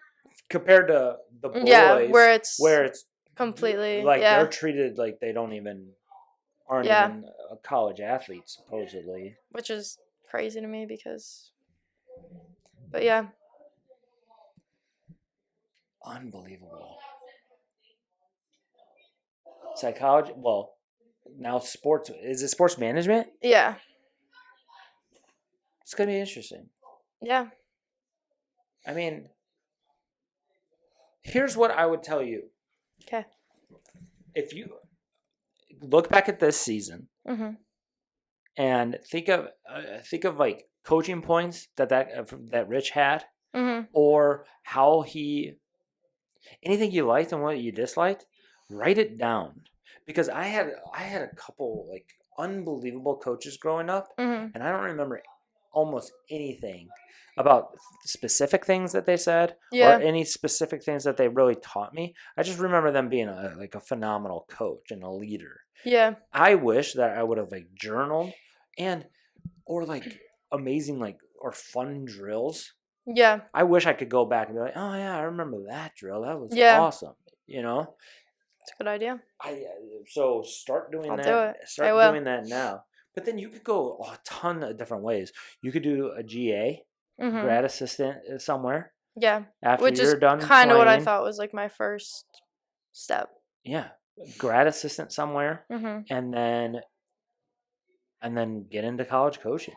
compared to the boys, Yeah, where it's like completely they're yeah, treated like they aren't yeah, even a college athlete supposedly. which is crazy to me because. But yeah, Unbelievable. Psychology. Well, now sports. Is it sports management? yeah, It's gonna be interesting. yeah. I mean, here's what I would tell you. Okay. If you look back at this season Mhm. and think of like coaching points that Rich had, Mhm. or how he anything you liked and what you disliked, write it down. Because I had a couple like unbelievable coaches growing up, Mhm. and I don't remember almost anything about specific things that they said or Yeah. any specific things that they really taught me. I just remember them being a phenomenal coach and a leader. Yeah. I wish that I would have like journaled and or like amazing like or fun drills. Yeah. I wish I could go back and be like, oh yeah, I remember that drill. That was Yeah. awesome. You know, It's a good idea. So start doing I'll do that. it. I Start will. doing that now. But then you could go a ton of different ways. You could do a GA, Mhm. grad assistant somewhere Yeah. after Which is you're done kind of what I playing. thought was like my first step. Yeah, grad assistant somewhere, Mhm. and then get into college coaching.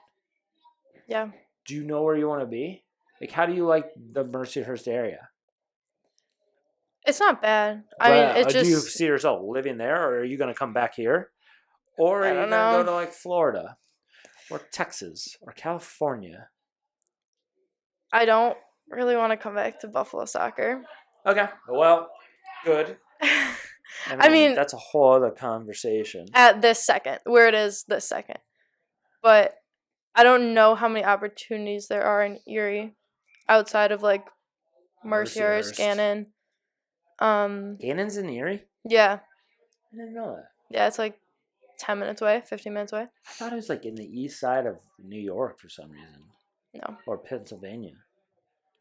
Yeah. Do you know where you want to be? Like, how do you like the Mercyhurst area? It's not bad. I mean, it Do you just see yourself living there, or are you going to come back here? Or I are you don't going to go know. to like Florida or Texas or California? I don't really want to come back to Buffalo soccer. Okay. Well, good. I mean, that's a whole other conversation. at this second, where it is this second. But I don't know how many opportunities there are in Erie outside of like Mercyhurst, Gannon. Gannon's in Erie? Yeah. I didn't know that. Yeah, it's like 10 minutes away, 15 minutes away. I thought it was like in the east side of New York for some reason. No. Or Pennsylvania.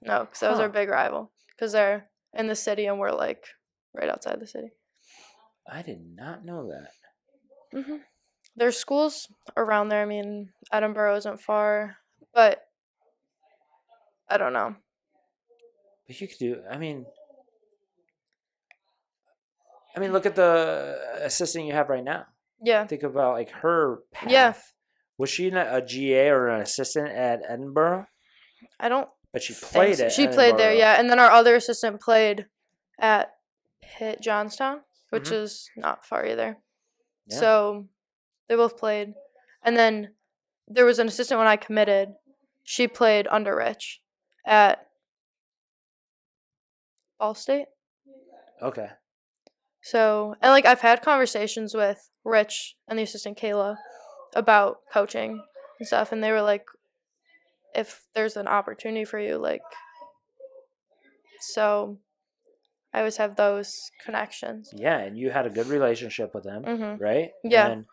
No, because that was our big rival. Because they're in the city and we're like right outside the city. I did not know that. Mm-hmm. There's schools around there. I mean, Edinburgh isn't far, but I don't know. But you could do, look at the assistant you have right now. Yeah. Think about like her path. Yeah. Was she a GA or an assistant at Edinburgh? I don't. But she played so. at She played there, Edinburgh. yeah. And then our other assistant played at Pitt Johnstown, which is not far either. Yeah. So they both played. And then there was an assistant when I committed. She played under Rich at Ball State. Okay. So, and like I've had conversations with Rich and the assistant Kayla about coaching and stuff, and they were like, if there's an opportunity for you, like, so I always have those connections. Yeah, and you had a good relationship with them, right? Yeah. And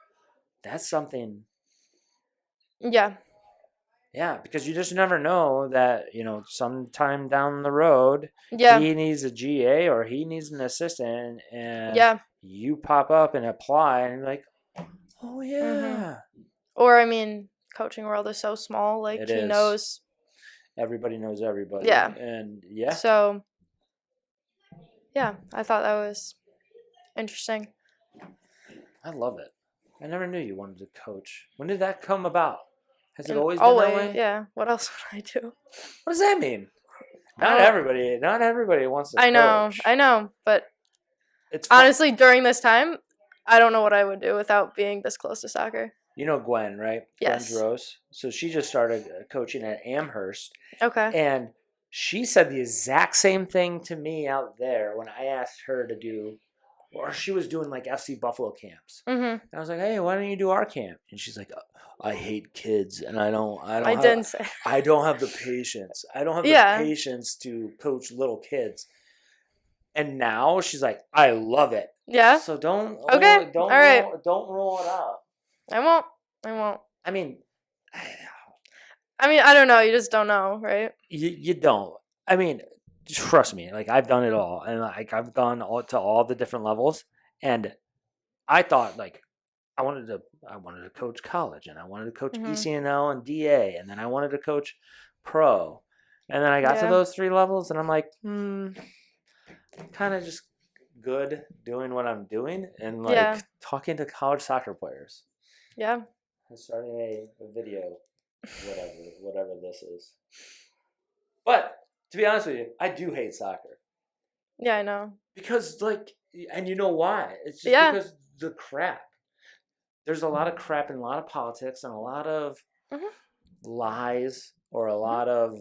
that's something. Yeah. Yeah, because you just never know that, sometime down the road, Yeah. he needs a GA or he needs an assistant, and Yeah. you pop up and apply, and you're like, oh, yeah. Or, I mean, coaching world is so small. Like, It he is. knows. Everybody knows everybody. Yeah. And, yeah. So, yeah, I thought that was interesting. I love it. I never knew you wanted to coach. When did that come about? Has it always been that way? Yeah. What else would I do? What does that mean? Not everybody wants to coach. I know, but It's fun. honestly, during this time, I don't know what I would do without being this close to soccer. You know Gwen, right? Yes. Gwen Rose. So she just started coaching at Amherst. Okay. And she said the exact same thing to me out there when I asked her to do, or she was doing like FC Buffalo camps. Mm-hmm. And I was like, hey, why don't you do our camp? And she's like, I hate kids, and I don't didn't say. I don't have the patience. I don't have the Yeah. patience to coach little kids. And now she's like, I love it. Yeah. So don't All right. don't roll it out. I won't. I mean, I don't know. You just don't know, right? you don't. I mean, trust me. Like I've done it all, and like I've gone to all the different levels, and I thought like I wanted to coach college, and I wanted to coach Mhm. ECNL and DA, and then I wanted to coach pro, and then I got to Yeah. those 3 levels, and I'm like, I'm kind of just good doing what I'm doing, and like Yeah. talking to college soccer players. Yeah. I'm starting a video, whatever this is. But to be honest with you, I do hate soccer Yeah, I know. because like, and you know why? It's just Yeah. because the crap. There's a lot of crap and a lot of politics and a lot of lies or a lot of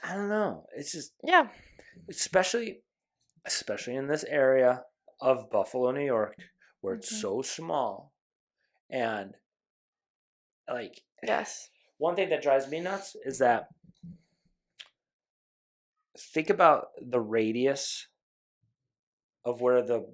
I don't know. It's just especially in this area of Buffalo, New York, where it's so small, and like one thing that drives me nuts is that think about the radius of where the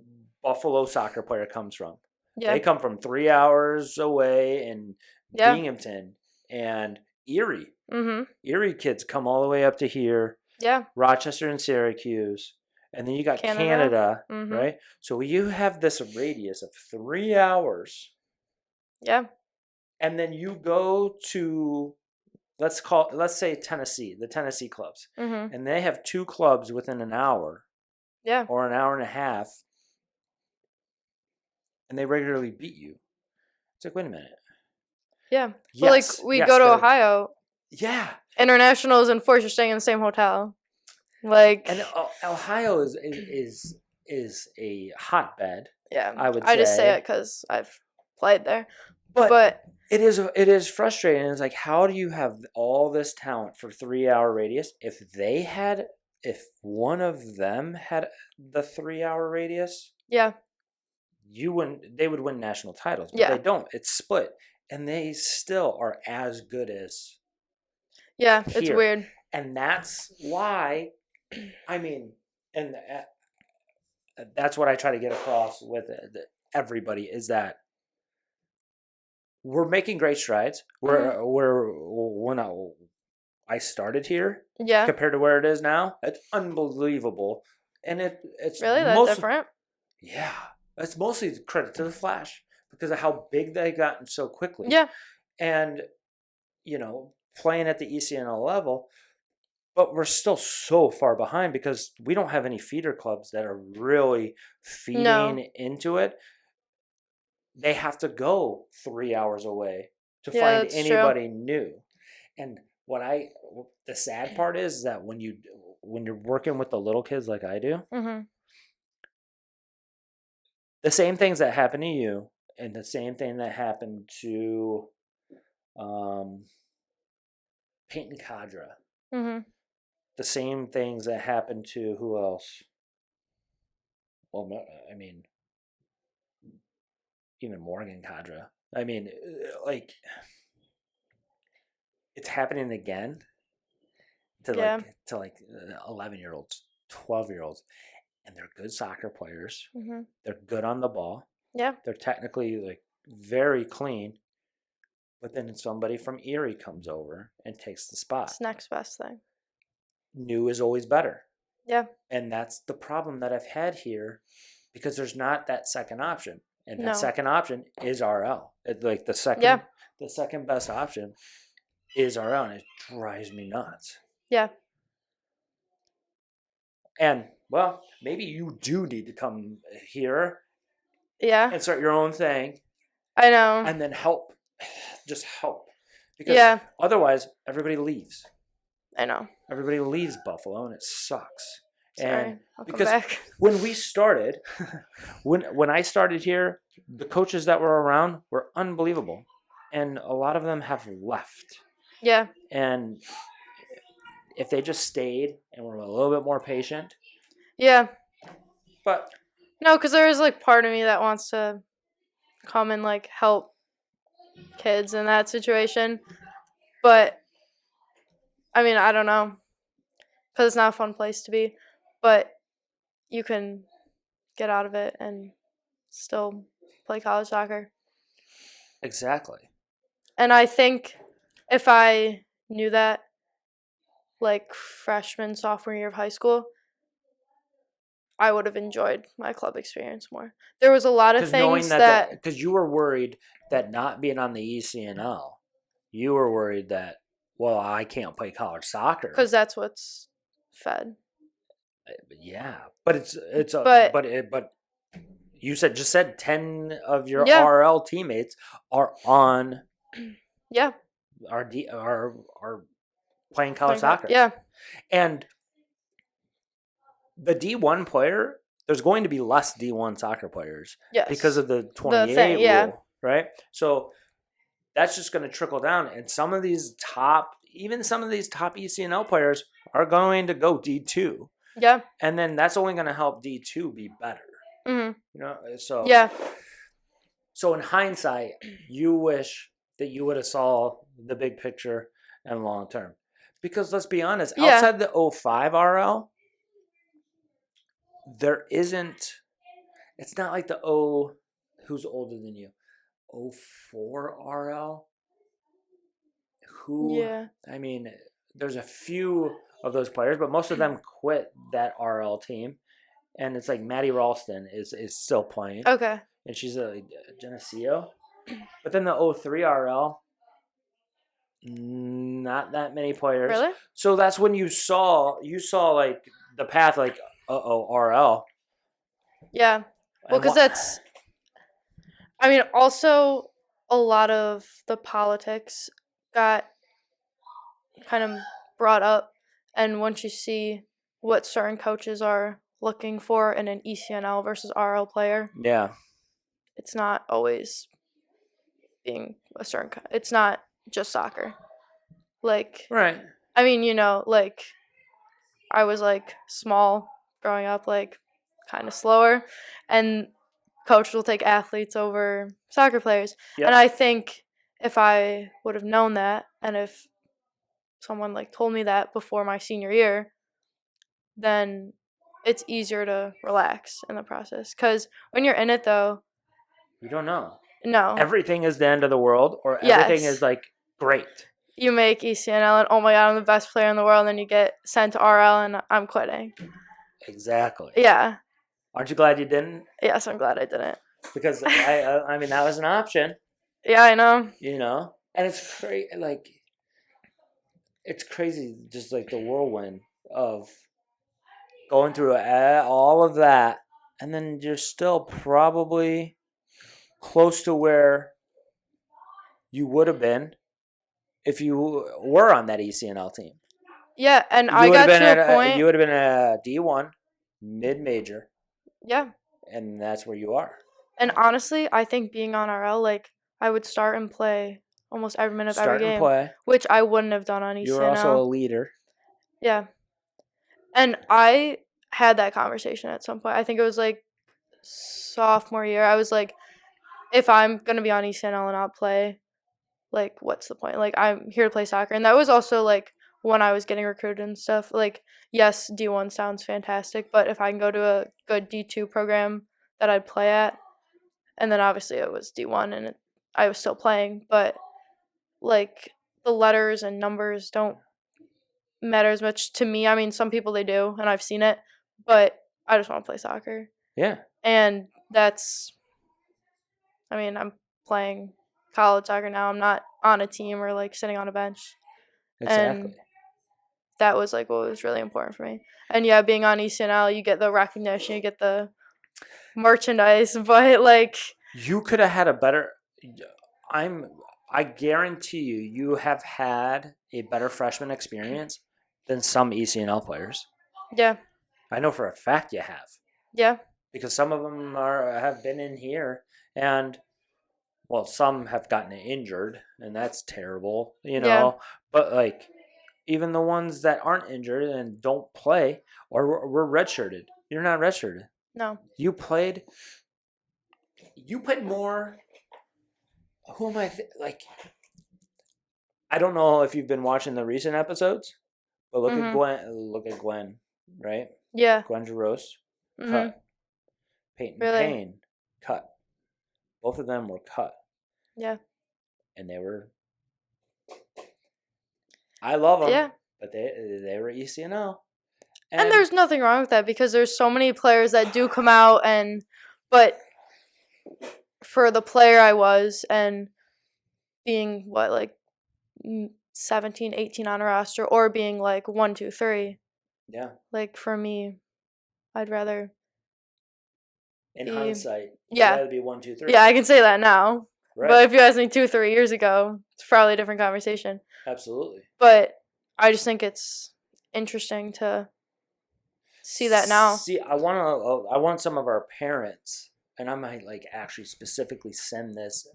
Buffalo soccer player comes from. Yeah. They come from 3 hours away in Binghamton and Erie. Mm-hmm. Erie kids come all the way up to here. Yeah. Rochester and Syracuse. And then you got Canada, right? So you have this radius of 3 hours. Yeah. And then you go to, let's say Tennessee, the Tennessee clubs. Mm-hmm. And they have 2 clubs within an hour. Yeah. Or an hour and a half. And they regularly beat you. It's like, wait a minute. Yeah. Yes, well, like we go to Ohio. Yeah. Internationals and force you're staying in the same hotel. Like, and Ohio is a hotbed. Yeah. I just say it because I've played there. But it is frustrating. It's like, how do you have all this talent for 3 hour radius? If one of them had the 3 hour radius, yeah, they would win national titles. But they don't. It's split. And they still are as good as here. It's weird. And that's why, I mean, and that's what I try to get across with everybody is that we're making great strides. When I started here, compared to where it is now, it's unbelievable. And it's really that different. Yeah, it's mostly credit to the Flash because of how big they gotten so quickly. Yeah, and playing at the ECNL level, but we're still so far behind because we don't have any feeder clubs that are really feeding into it. They have to go 3 hours away to find anybody new. And the sad part is that when you're working with the little kids like I do, the same things that happen to you and the same thing that happened to Peyton Cadra. The same things that happened to who else? Well, I mean, even Morgan Cadra. I mean, like, it's happening again to 11-year-olds, 12-year-olds, and they're good soccer players. They're good on the ball. Yeah, they're technically like very clean. But then somebody from Erie comes over and takes the spot. It's next best thing. New is always better. Yeah. And that's the problem that I've had here because there's not that second option. And that second option is RL. Like the second best option is RL, and it drives me nuts. Yeah. And, well, maybe you do need to come here. Yeah. And start your own thing. I know. And then help. Just help. Because otherwise, everybody leaves. I know. Everybody leaves Buffalo, and it sucks. Sorry, I'll come because back. when we started, when I started here, the coaches that were around were unbelievable, and a lot of them have left. Yeah. And if they just stayed and were a little bit more patient, Yeah. but No, because there is like part of me that wants to come and like help kids in that situation, but I mean, I don't know, because it's not a fun place to be, but you can get out of it and still play college soccer. exactly. And I think if I knew that, like freshman, sophomore year of high school, I would have enjoyed my club experience more. There was a lot of Because knowing things that, that, because you were worried that not being on the ECNL, you were worried that, well, I can't play college soccer. because that's what's fed. Yeah, but but you just said 10 of your Yeah. RL teammates are on Yeah. are playing college soccer. Yeah. And the D1 player, there's going to be less D1 soccer players Yes. because of the 28 rule, right? So that's just going to trickle down, and some of these top ECNL players are going to go D2. Yeah. And then that's only going to help D2 be better. Mm-hmm. You know, so yeah. So in hindsight, you wish that you would have saw the big picture and long term. Because let's be honest, outside the 05 RL, there isn't, it's not like the who's older than you? 04 RL? I mean, there's a few of those players, but most of them quit that RL team. And it's like Maddie Ralston is still playing. Okay. And she's a Geneseo. But then the 03 RL, not that many players. Really? So that's when you saw like the path, like, RL. Yeah. Well, because that's, I mean, also a lot of the politics got kind of brought up. And once you see what certain coaches are looking for in an ECNL versus RL player, yeah, it's not always being a certain, it's not just soccer. Like, right. I mean, you know, like, I was, like, small growing up, like, kind of slower, and coach will take athletes over soccer players. Yep. And I think if I would have known that, and if someone, like, told me that before my senior year, then it's easier to relax in the process. Because when you're in it, though, you don't know. No. Everything is the end of the world, or everything is, like, great. You make ECNL and, oh my God, I'm the best player in the world, and then you get sent to RL and I'm quitting. Exactly. Yeah. Aren't you glad you didn't? Yes, I'm glad I didn't. Because I mean, that was an option. Yeah, I know. You know, and it's like, it's crazy, just like the whirlwind of going through all of that, and then you're still probably close to where you would have been if you were on that ECNL team. Yeah, and I got to a point. You would have been a D1 mid-major. Yeah. And that's where you are. And honestly, I think being on RL, like, I would start and play almost every minute of every game. Play. Which I wouldn't have done on ECNL. You were also a leader. Yeah. And I had that conversation at some point. I think it was, like, sophomore year. I was like, if I'm going to be on ECNL and not play, like, what's the point? Like, I'm here to play soccer. And that was also, like, when I was getting recruited and stuff. Like, yes, D1 sounds fantastic, but if I can go to a good D2 program that I'd play at, and then obviously it was D1 and I was still playing, but, like, the letters and numbers don't matter as much to me. I mean, some people they do, and I've seen it, but I just want to play soccer. Yeah. And that's, I mean, I'm playing college soccer now. I'm not on a team or, like, sitting on a bench. Exactly. And that was, like, what was really important for me. And, yeah, being on ECNL, you get the recognition, you get the merchandise, but, like... You could have had a better... I guarantee you have had a better freshman experience than some ECNL players. Yeah. I know for a fact you have. Yeah. Because some of them have been in here, and well, some have gotten injured, and that's terrible, Yeah. But like, even the ones that aren't injured and don't play, or were redshirted. You're not redshirted. No. You played. You played more. Who am I? Like, I don't know if you've been watching the recent episodes, but look at Mhm. Gwen. Look at Gwen, right? Yeah. Gwen Jaros, Mhm. cut. Peyton Really. Payne, cut. Both of them were cut, Yeah. and they were. I love them, Yeah. but they were ECNL. And there's nothing wrong with that because there's so many players that do come out but for the player I was and being what, like 17, 18 on a roster or being like 1, 2, 3, yeah. like for me, I'd rather In be, hindsight, you'd yeah. rather be 1, 2, 3. Yeah, I can say that now. Right. But if you asked me 2, 3 years ago, it's probably a different conversation. Absolutely. But I just think it's interesting to see that now. See, I want some of our parents, and I might like actually specifically send this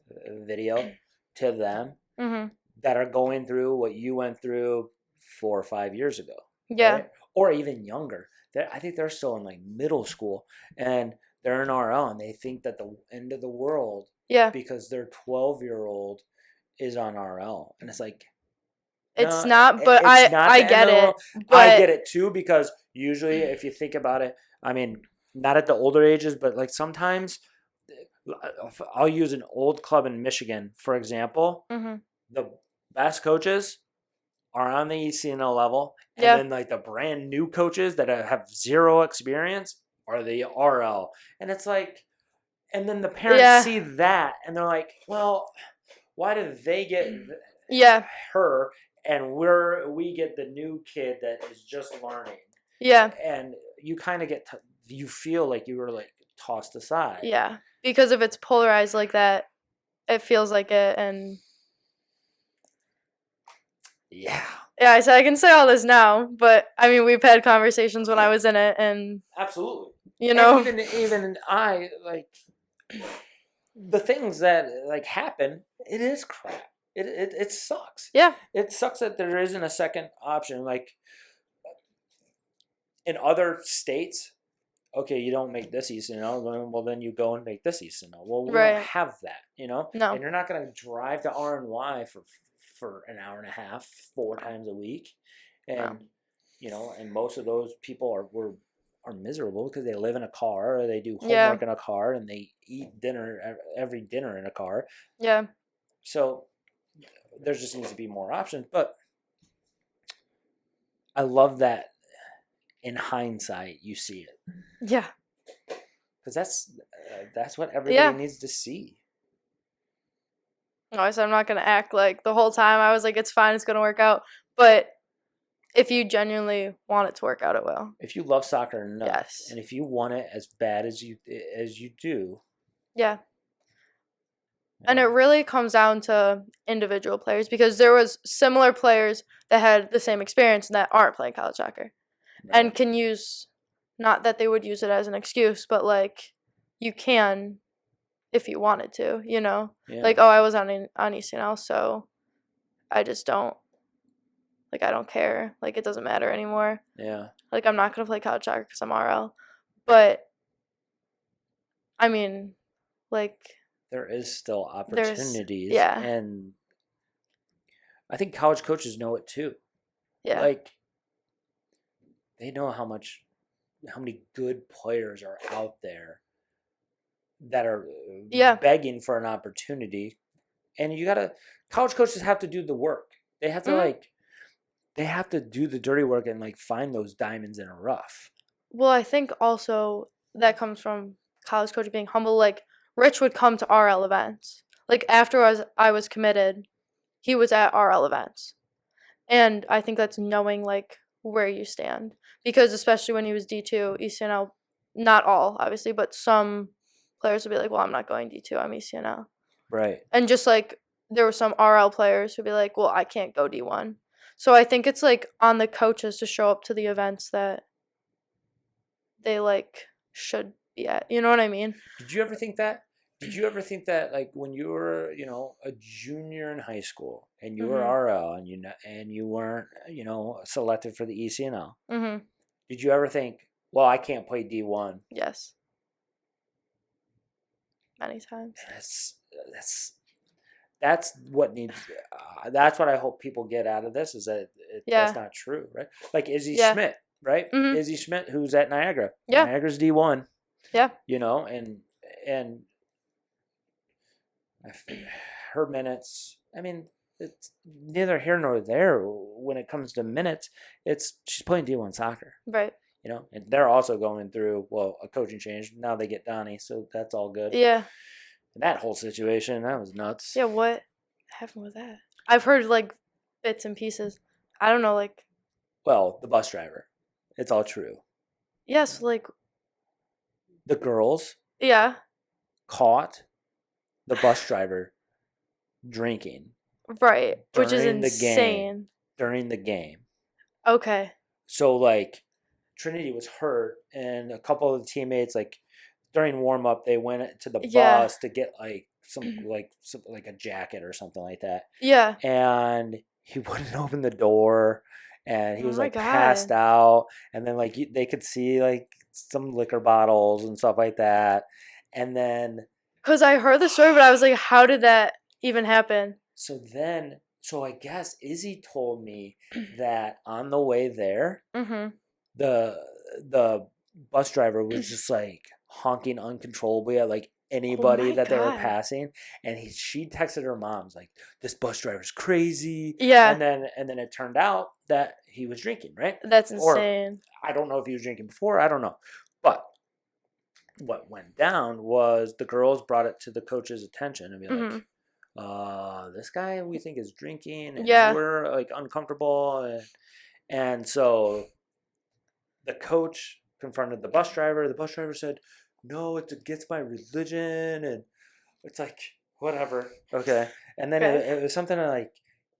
video to them Mhm. that are going through what you went through 4 or 5 years ago. Yeah. Right? Or even younger. I think they're still in like middle school, and they're in RL, and they think that the end of the world, Yeah. because their 12-year-old is on RL, and it's like, It's no, not, but it's not I the end get of the it. world. But I get it too, because usually if you think about it, I mean, not at the older ages, but like sometimes I'll use an old club in Michigan, for example. Mhm. The best coaches are on the ECNL level, and Yeah. then like the brand new coaches that have zero experience are the RL. And it's like, and then the parents Yeah. see that and they're like, well, why did they get Yeah. her and we get the new kid that is just learning? Yeah. And you kind of you feel like you were like tossed aside. Yeah. Because if it's polarized like that, it feels like it. And Yeah. yeah, I can say all this now, but I mean, we've had conversations when I was in it, and Absolutely. And even I, like, the things that like happen, it is crap. It sucks. Yeah. It sucks that there isn't a second option. Like, in other states, okay, you don't make this ECNL, well then you go and make this ECNL. Well, we don't have that, No. And you're not going to drive to RNY for an hour and a half 4 times a week, and and most of those people are miserable because they live in a car, or they do homework in a car, and they eat every dinner in a car. Yeah. So there just needs to be more options. But I love that in hindsight you see it. Yeah. Because that's what everybody needs to see. No, so I'm not gonna act like the whole time I was like, it's fine, it's gonna work out. But if you genuinely want it to work out, it will. If you love soccer enough, Yes. and if you want it as bad as you do, yeah. And it really comes down to individual players, because there was similar players that had the same experience and that aren't playing college soccer, and can use, not that they would use it as an excuse, but like you can if you wanted to, like, oh, I was on ECNL, so I just don't, like, I don't care, like, it doesn't matter anymore. Yeah. Like, I'm not gonna play college soccer because I'm RL. But I mean, like, there is still opportunities, yeah. and I think college coaches know it too. Yeah. Like, they know how many good players are out there that are begging for an opportunity, and college coaches have to do the work. They have to they have to do the dirty work and like find those diamonds in a rough. Well, I think also that comes from college coach being humble. Like, Rich would come to RL events. Like, after I was committed, he was at RL events. And I think that's knowing, like, where you stand. Because especially when he was D2, ECNL, not all, obviously, but some players would be like, well, I'm not going D2, I'm ECNL. Right. And just, like, there were some RL players who'd be like, well, I can't go D1. So I think it's, like, on the coaches to show up to the events that they like should be at. You know what I mean? Did you ever think that? Did you ever think that, like, when you were, a junior in high school and you were Mhm. RL and you weren't, selected for the ECNL? Mhm. Did you ever think, well, I can't play D1? Yes. Many times. That's that's what needs. That's what I hope people get out of this, is that that's Yeah. not true, right? Like Izzy Yeah. Schmidt, right? Mhm. Izzy Schmidt, who's at Niagara. Yeah. Niagara's D1, Yeah. and her minutes. I mean, it's neither here nor there when it comes to minutes. She's playing D1 soccer, Right. and they're also going through a coaching change. Now they get Donnie, so that's all good. Yeah. And that whole situation, that was nuts. Yeah, what happened with that? I've heard like bits and pieces. I don't know, like Well, the bus driver. It's all true. yes, like The girls yeah. caught the bus driver drinking Right. Which is during the game. insane. During the game. Okay. So, like, Trinity was hurt, and a couple of the teammates, like, during warm up, they went to the bus to get like some like a jacket or something like that. Yeah. And he wouldn't open the door, and he was my like God. passed out, and then like they could see like some liquor bottles and stuff like that, and then Because I heard the story, but I was like, how did that even happen? so I guess Izzy told me that on the way there, Mm-hmm. the bus driver was just like honking uncontrollably at like anybody my that they were God. passing, and she texted her mom's like, "This bus driver's crazy." Yeah. And then it turned out that he was drinking, right? That's Or insane. I don't know if he was drinking before, I don't know. But what went down was the girls brought it to the coach's attention and be like, this guy we think is drinking, and Yeah. we're like uncomfortable, and so the coach confronted the bus driver. The bus driver said, "No, it's against my religion," and it's like, whatever, okay. And then Okay. it was something like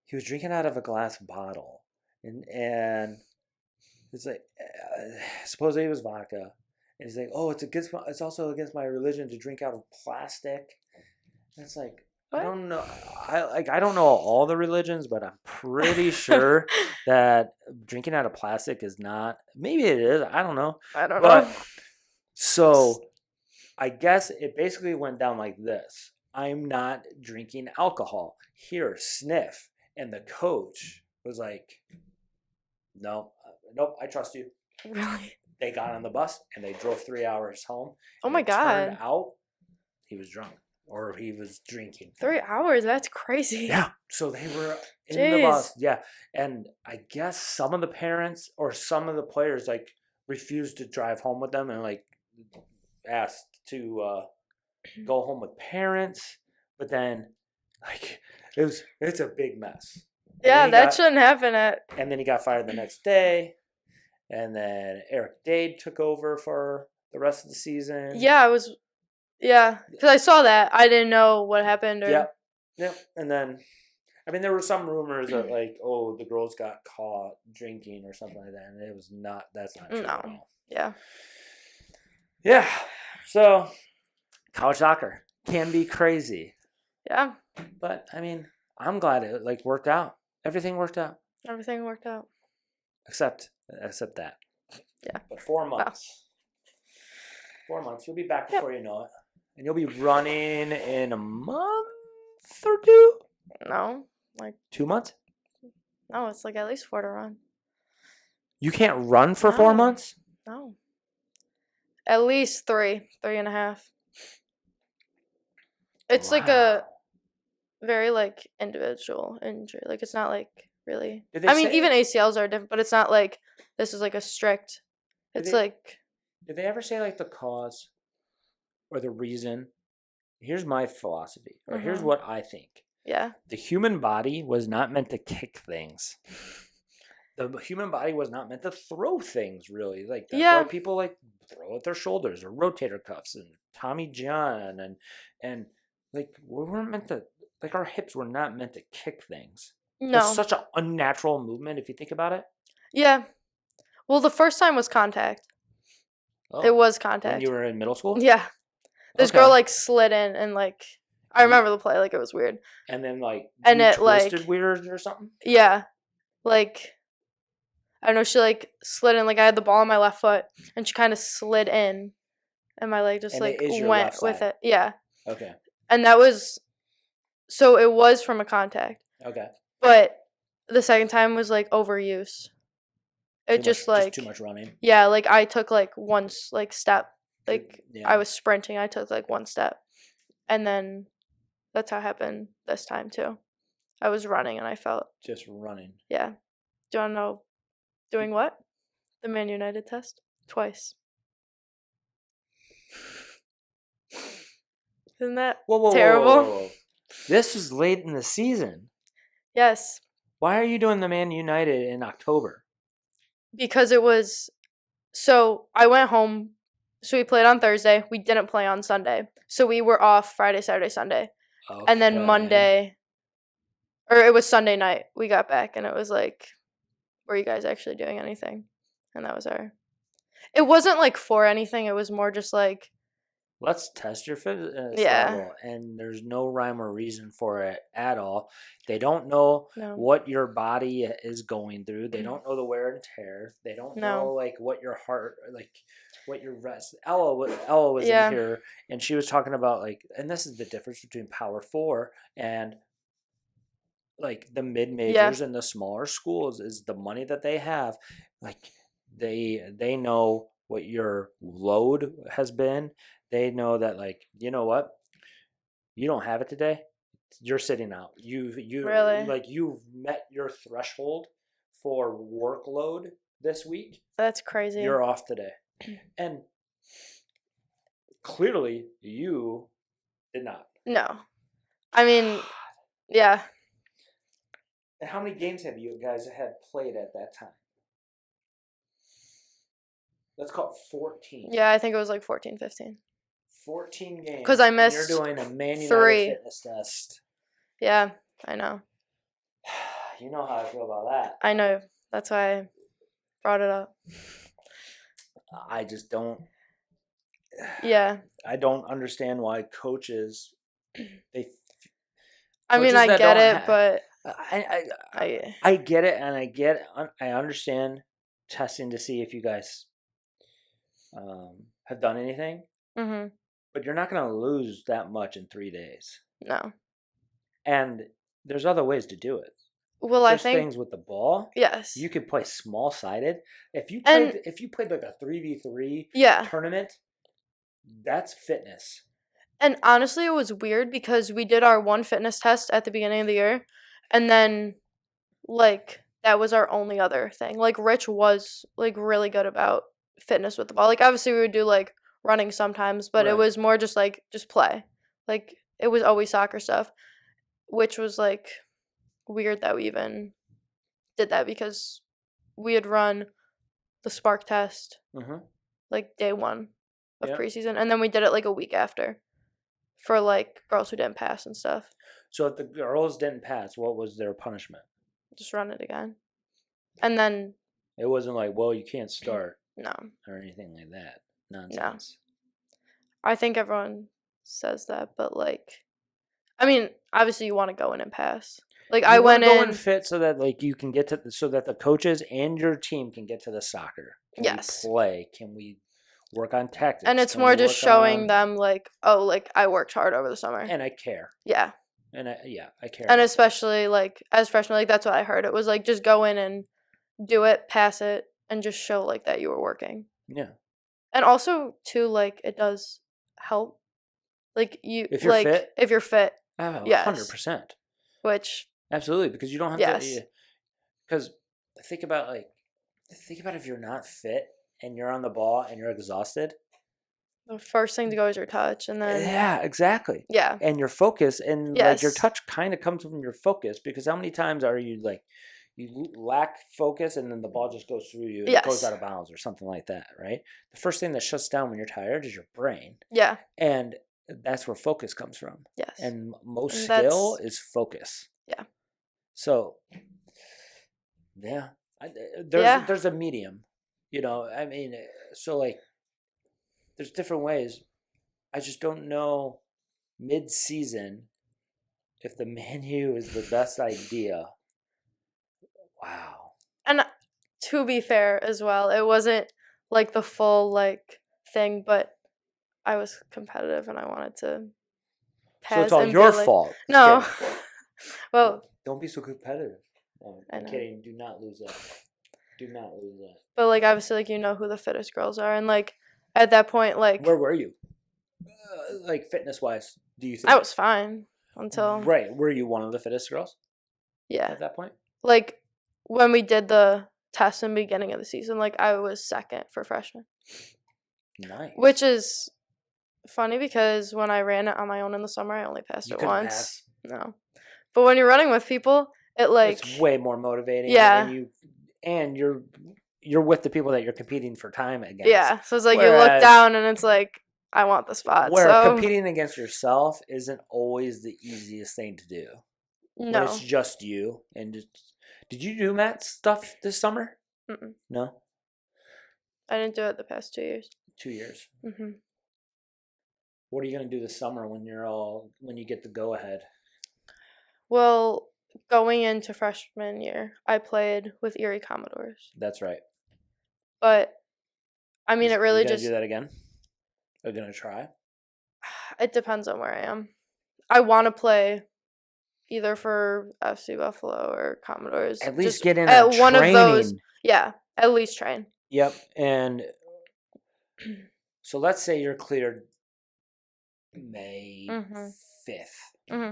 he was drinking out of a glass bottle, and it's like supposedly it was vodka, and he's like, "Oh, it's also against my religion to drink out of plastic." And it's like, What? I don't know. I don't know all the religions, but I'm pretty sure that drinking out of plastic is not. Maybe it is. I don't know. I don't But know. so I guess it basically went down like this: I'm not drinking alcohol. Here, sniff. And the coach was like, "No, nope. I trust you." Really? They got on the bus and they drove 3 hours home. Oh and my it turned God. out he was drunk. Or he was drinking. 3 hours? That's crazy. Yeah. So they were in Jeez. the bus. Yeah. And I guess some of the parents or some of the players like refused to drive home with them and like asked to go home with parents. But then like it's a big mess. Yeah, that shouldn't happen And then he got fired the next day. And then Eric Dade took over for the rest of the season. Yeah, because I saw that. I didn't know what happened. Or... Yep. And then, I mean, there were some rumors that like, oh, the girls got caught drinking or something like that, and it was not. That's not true at all. Yeah. Yeah. So, college soccer can be crazy. Yeah. But I mean, I'm glad it like worked out. Everything worked out. Everything worked out. Except that. Yeah. But 4 months. 4 months. You'll be back before you know it. And you'll be running in a month or two? No. Like 2 months? No, it's like at least 4 to run. You can't run for 4 months? No. At least 3.5. It's like a very like individual injury. Like it's not like really. I mean, even ACLs are different, but it's not like this is like a strict. It's like. Did they ever say like the cause or the reason? Here's my philosophy, or here's what I think. Yeah. The human body was not meant to kick things. The human body was not meant to throw things, really. Like that's why people like throw at their shoulders or rotator cuffs and Tommy John and like we weren't meant to, like our hips were not meant to kick things. No. It's such an unnatural movement if you think about it. Yeah. Well, the first time was contact. Oh, It was when contact. you were in middle school? Yeah. This Okay. girl, like, slid in and, like, I remember the play. Like, it was weird. And then, like, And you it, twisted like, weird or something? yeah. Like, I don't know, she, like, slid in. Like, I had the ball on my left foot, and she kind of slid in, and my leg just, And like, it is your went left with side. it. Yeah. Okay. And that was, so it was from a contact. Okay. But the second time was, like, overuse. It just too much running. Yeah, like, I took, like, one, like, step. Like, Yeah. I was sprinting. I took, like, one step. And then that's how it happened this time, too. I was running, and I felt. Just running. Yeah. Do you want to know doing what? The Man United test? Twice. Isn't that terrible? Whoa. This is late in the season. Yes. Why are you doing the Man United in October? Because it was. So I went home. So we played on Thursday. We didn't play on Sunday. So we were off Friday, Saturday, Sunday. Okay. And then Monday. Or it was Sunday night. We got back, and it was like, were you guys actually doing anything? And that was our. It wasn't like for anything. It was more just like. Let's test your fitness Yeah. level. And there's no rhyme or reason for it at all. They don't know No. what your body is going through. They don't know the wear and tear. They don't No. know, like, what your heart, like, what your rest. Ella was Yeah. in here, and she was talking about, like, and this is the difference between Power 4 and, like, the mid-majors and the smaller schools is the money that they have. Like, they know what your load has been. They know that, like, you know what? You don't have it today. You're sitting out. You Really? like, you've met your threshold for workload this week. That's crazy. You're off today. And clearly you did not. No. I mean, yeah. And how many games have you guys had played at that time? Let's call it 14. Yeah, I think it was like 14, 15. 14 games. Because I missed and you're doing a Man United 3. fitness test. Yeah, I know. You know how I feel about that. I know. That's why I brought it up. I just don't. Yeah. I don't understand why coaches. I mean, I get it, but I get it, and I understand testing to see if you guys have done anything. Mm-hmm. But you're not going to lose that much in 3 days. No. And there's other ways to do it. Well, There's I think things with the ball. Yes. You could play small sided. If you played like a 3v3 tournament, that's fitness. And honestly, it was weird because we did our one fitness test at the beginning of the year, and then like that was our only other thing. Like Rich was like really good about fitness with the ball. Like obviously we would do like running sometimes, but it was more just like just play. Like it was always soccer stuff, which was like weird that we even did that because we had run the Spark test like day 1 of preseason, and then we did it like a week after for like girls who didn't pass and stuff. So if the girls didn't pass, what was their punishment? Just run it again. And then it wasn't like, well, you can't start. No. Or anything like that. Nonsense. No. I think everyone says that, but like, I mean, obviously you want to go in and pass. Like I went in fit so that like you can get to so that the coaches and your team can get to the soccer. Can we play? Can we work on tactics? And it's more just showing them like, oh, like I worked hard over the summer. And I care. Yeah. And I care. And especially like as freshmen, like that's what I heard. It was like just go in and do it, pass it, and just show like that you were working. Yeah. And also too, like it does help. Like you if you're fit. If you're fit. 100%. Which absolutely, because you don't have to. Because think about if you're not fit and you're on the ball and you're exhausted. The first thing to go is your touch, and then exactly. Yeah. And your focus, and like your touch kind of comes from your focus, because how many times are you like you lack focus and then the ball just goes through you and it goes out of bounds or something like that, right? The first thing that shuts down when you're tired is your brain. Yeah. And that's where focus comes from. Yes. And most skill is focus. Yeah. So, there's a medium, you know. I mean, so like there's different ways. I just don't know mid-season if the menu is the best idea. Wow. And to be fair as well, it wasn't like the full like thing, but I was competitive and I wanted to pass. So it's all and your be like, fault. No. Well, don't be so competitive. No, I I'm know. kidding. Do not lose that. Do not lose that. But like obviously like you know who the fittest girls are, and like at that point like Where were you? Like fitness wise, do you think? I was fine until Right. Were you one of the fittest girls yeah. at that point? Like when we did the test in the beginning of the season, like I was second for freshman. Nice. Which is funny because when I ran it on my own in the summer, I only passed You it couldn't once. pass. No. But when you're running with people, it like it's way more motivating. Yeah. And you're with the people that you're competing for time against. Yeah. So it's like you look down and it's like I want the spot. Where so competing against yourself isn't always the easiest thing to do. no. When it's just you. And did you do Matt stuff this summer? Mm-mm. No. I didn't do it the past 2 years. 2 years. Mm-hmm. What are you gonna do this summer when you get the go ahead? Well, going into freshman year, I played with Erie Commodores. That's right. But I mean, it really just do that again. Are you gonna try? It depends on where I am. I want to play either for FC Buffalo or Commodores. At least just get in at on one training. of those. Yeah, at least train. Yep, and so let's say you're cleared May 5th. Mm-hmm.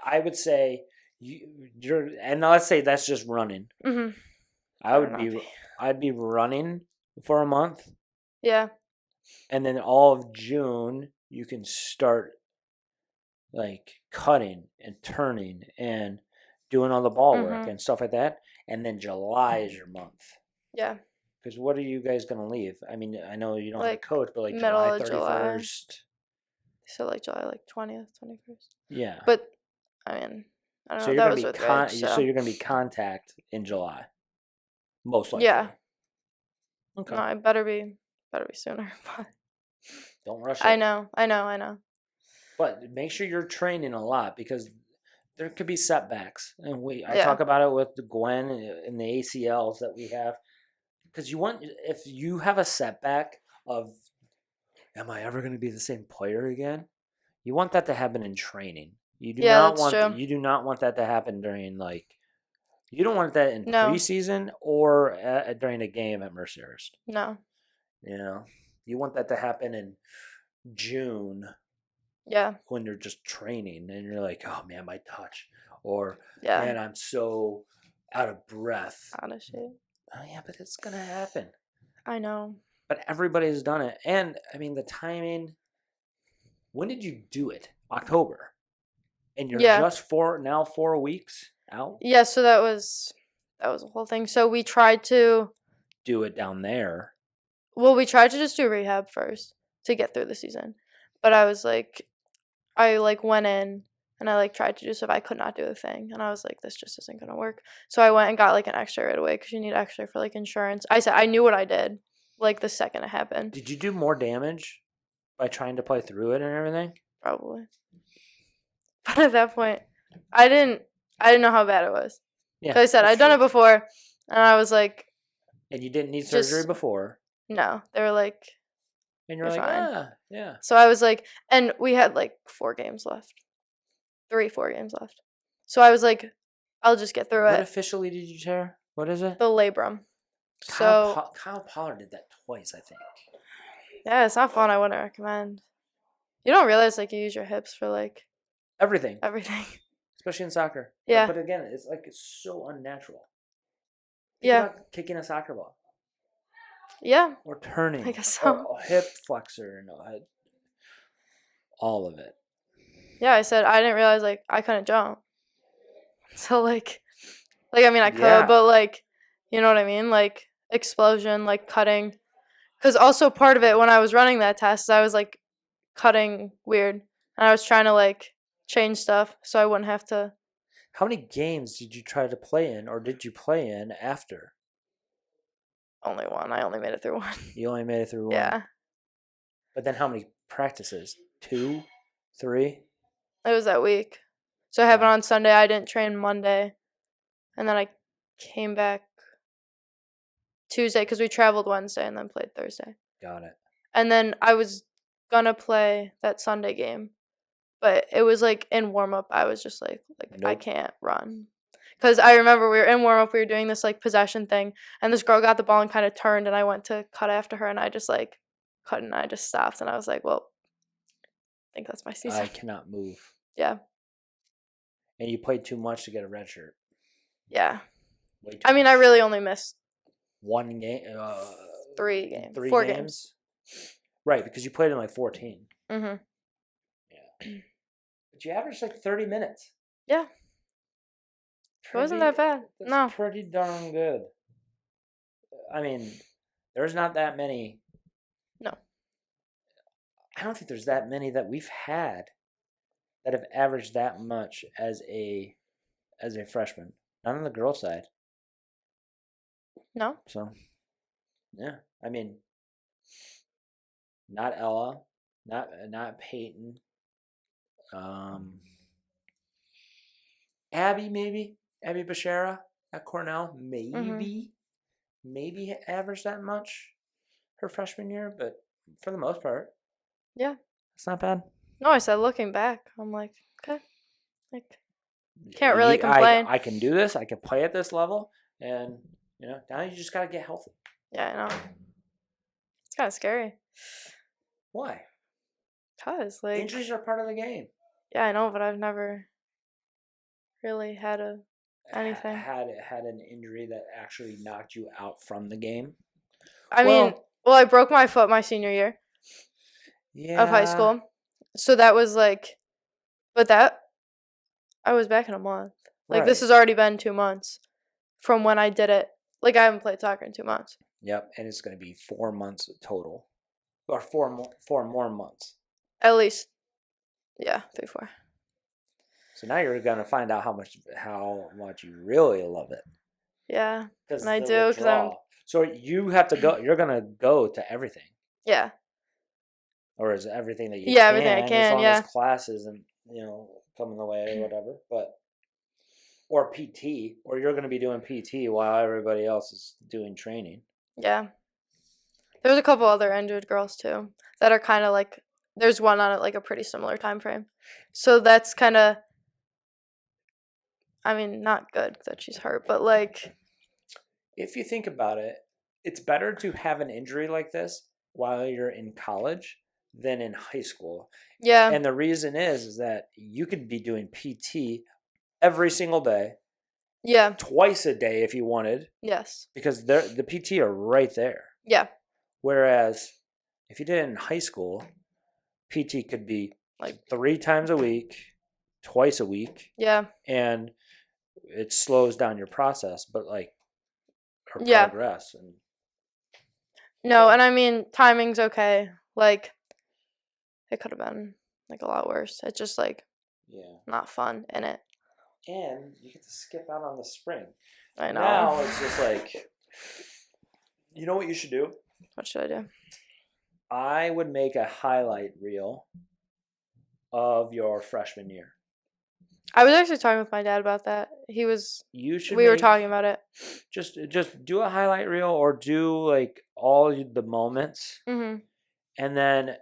I would say and let's say that's just running. Mm-hmm. I'd be running for a month. Yeah. And then all of June you can start like cutting and turning and doing all the ball work and stuff like that. And then July is your month. Yeah. Because what are you guys gonna leave? I mean, I know you don't have a coach, but like middle July of 31st. So like July 20th, 21st. Yeah. But I mean, I don't know. So That was with Rich, so you're gonna be contact in July, most likely. Yeah. Okay. No, it better be sooner. But don't rush it. I know. But make sure you're training a lot because there could be setbacks, and I talk about it with Gwen and the ACLs that we have. Because if you have a setback of, am I ever going to be the same player again? You want that to happen in training. You do not want that to happen during you don't want that in preseason or during a game at Mercyhurst. No. You want that to happen in June. Yeah. When you're just training and you're like, oh man, my touch, or yeah, man, I'm so out of breath. Honestly. Oh yeah, but it's gonna happen. I know. But everybody's done it, and I mean the timing. When did you do it? October, and you're just 4 weeks out. Yeah, so that was a whole thing. So we tried to do it down there. Well, we tried to just do rehab first to get through the season, but I was like, I went in. And I tried to do stuff. I could not do a thing. And I was like, this just isn't going to work. So I went and got an x-ray right away because you need x-ray for insurance. I knew what I did the second it happened. Did you do more damage by trying to play through it and everything? Probably. But at that point, I didn't know how bad it was. Yeah. Because I said, I'd done it before. And I was like. And you didn't need surgery before? No. They were like. And you're like, fine. Yeah. So I was like, and we had 4 games left. 4 games left. So I was like, I'll just get through it. What officially did you tear? What is it? The labrum. Kyle Pollard did that twice, I think. Yeah, it's not fun. I wouldn't recommend. You don't realize you use your hips for everything. Everything. Especially in soccer. Yeah. But again, it's so unnatural. Think about kicking a soccer ball. Yeah. Or turning. I guess so. Or a hip flexor. All of it. Yeah, I said I didn't realize I couldn't jump. So I mean I could, but you know what I mean? Explosion, cutting. Cuz also part of it when I was running that test, I was cutting weird. And I was trying to change stuff so I wouldn't have to How many games did you try to play in, or did you play in after? Only one. I only made it through one. You only made it through one. Yeah. But then how many practices? 2, 3? It was that week. So it happened Yeah. on Sunday. I didn't train Monday. And then I came back Tuesday because we traveled Wednesday and then played Thursday. Got it. And then I was going to play that Sunday game. But it was like in warm-up, I was just like I Nope. can't run. Because I remember we were in warm-up, we were doing this like possession thing. And this girl got the ball and kind of turned. And I went to cut after her. And I just like couldn't. I just stopped. And I was like, well, I think that's my season. I cannot move. Yeah. And you played too much to get a red shirt. Yeah. Way too I mean, much. I really only missed One game? 3 games. 3 4 games? games. Right, because you played in like 14. Mm-hmm. Yeah. But you averaged like 30 minutes. Yeah. It wasn't that bad. That's No. pretty darn good. I mean, there's not that many. No. I don't think there's that many that we've had that have averaged that much as a freshman. Not on the girl side. No. So, yeah. I mean, not Ella, not Peyton. Abby maybe. Abby Bashara at Cornell maybe averaged that much her freshman year, but for the most part, Yeah. it's not bad. No, I said looking back, I'm like, okay. Like, can't really complain. I can do this. I can play at this level, and now you just gotta get healthy. Yeah, I know. It's kind of scary. Why? Cause like Injuries are part of the game. Yeah, I know, but I've never really had anything. Had an injury that actually knocked you out from the game. I mean, I broke my foot my senior year of high school, so that was like, but that I was back in a month. Like this has already been 2 months from when I did it. Like I haven't played soccer in 2 months. Yep, and it's going to be 4 months total, or 4 more months. At least, yeah, 3, 4. So now you're going to find out how much you really love it. Yeah, and I do because I'm. So you have to go. You're going to go to everything. Yeah. Or is everything that you can, everything I can, as long as classes and come in the way or whatever, or PT, or you're going to be doing PT while everybody else is doing training. Yeah. There's a couple other injured girls too that are kind of like. There's one on like a pretty similar time frame, so that's kind of. I mean, not good that she's hurt, but like. If you think about it, it's better to have an injury like this while you're in college than in high school. Yeah. And the reason is that you could be doing PT every single day. Yeah. Twice a day if you wanted. Yes. Because the PT are right there. Yeah. Whereas if you did it in high school, PT could be like 3 times a week, twice a week. Yeah. And it slows down your process, but progress. And no, and I mean timing's okay. Like it could have been like a lot worse. It's just like not fun in it. And you get to skip out on the spring. I know. Now it's just like, you know what you should do? What should I do? I would make a highlight reel of your freshman year. I was actually talking with my dad about that. We were talking about it. Just do a highlight reel or do like all the moments. Mm-hmm. And then,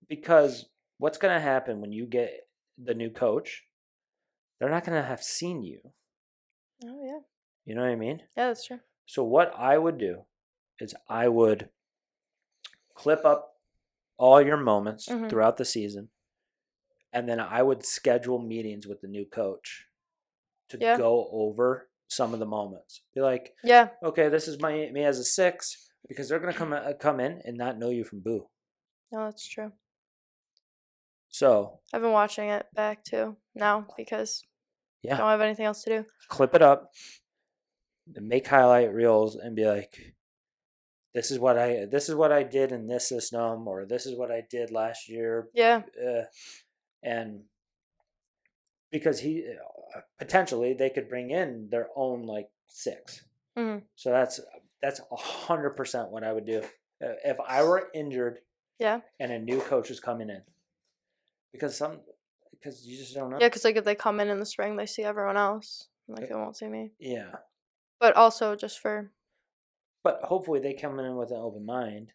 because what's going to happen when you get the new coach, they're not going to have seen you. Oh, yeah. You know what I mean? Yeah, that's true. So what I would do is I would clip up all your moments throughout the season. And then I would schedule meetings with the new coach to go over some of the moments. Be like, okay, this is me as a 6, because they're going to come in and not know you from Boo. No, that's true. So I've been watching it back too now because I don't have anything else to do. Clip it up, make highlight reels, and be like, this is what I did in this system, or this is what I did last year. Yeah. And because he potentially they could bring in their own like 6. Mm-hmm. So that's 100% what I would do if I were injured. Yeah. And a new coach is coming in, because you just don't know. Yeah, because like if they come in the spring, they see everyone else. Like they won't see me. Yeah. But also just for. But hopefully they come in with an open mind.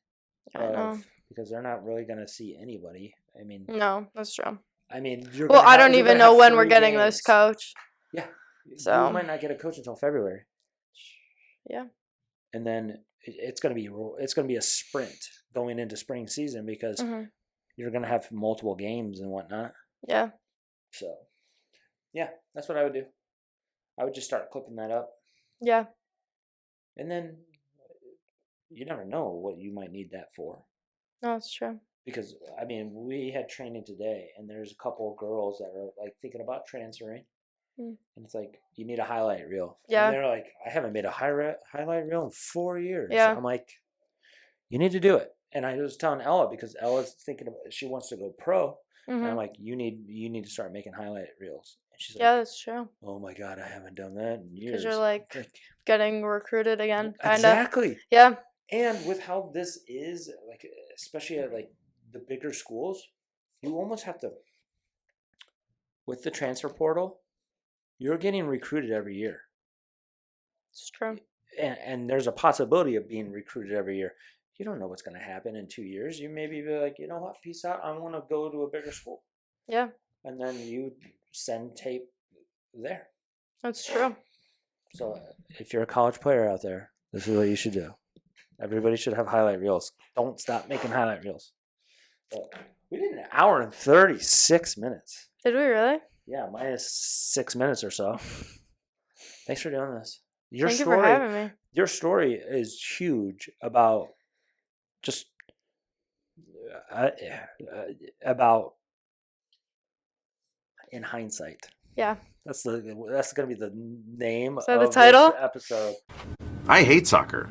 I know. Because they're not really going to see anybody. I mean. No, that's true. I mean, well, I don't even know when we're getting this coach. Yeah. So you might not get a coach until February. Yeah. And then it's going to be a sprint going into spring season, because you're going to have multiple games and whatnot. Yeah. So, yeah, that's what I would do. I would just start clipping that up. Yeah. And then you never know what you might need that for. No, it's true. Because, I mean, we had training today, and there's a couple of girls that are, like, thinking about transferring. And it's like, you need a highlight reel. Yeah. And they're like, I haven't made a highlight reel in 4 years. Yeah. I'm like, you need to do it. And I was telling Ella, because Ella's thinking about, she wants to go pro. And I'm like, you need to start making highlight reels. And she's like, yeah, that's true. Oh my God, I haven't done that in years. Because you're like getting recruited again. Kinda. Exactly. Yeah. And with how this is, like, especially at like the bigger schools, you almost have to, with the transfer portal, you're getting recruited every year. It's true. And there's a possibility of being recruited every year. You don't know what's going to happen in 2 years. You maybe be like, you know what, peace out. I want to go to a bigger school. Yeah. And then you send tape there. That's true. So if you're a college player out there, this is what you should do. Everybody should have highlight reels. Don't stop making highlight reels. But we did an hour and 36 minutes. Did we really? Yeah, minus 6 minutes or so. Thanks for doing this. Thank you for having me. Your story is huge about just about in hindsight. Yeah. That's going to be the name of the title? this episode. I hate soccer.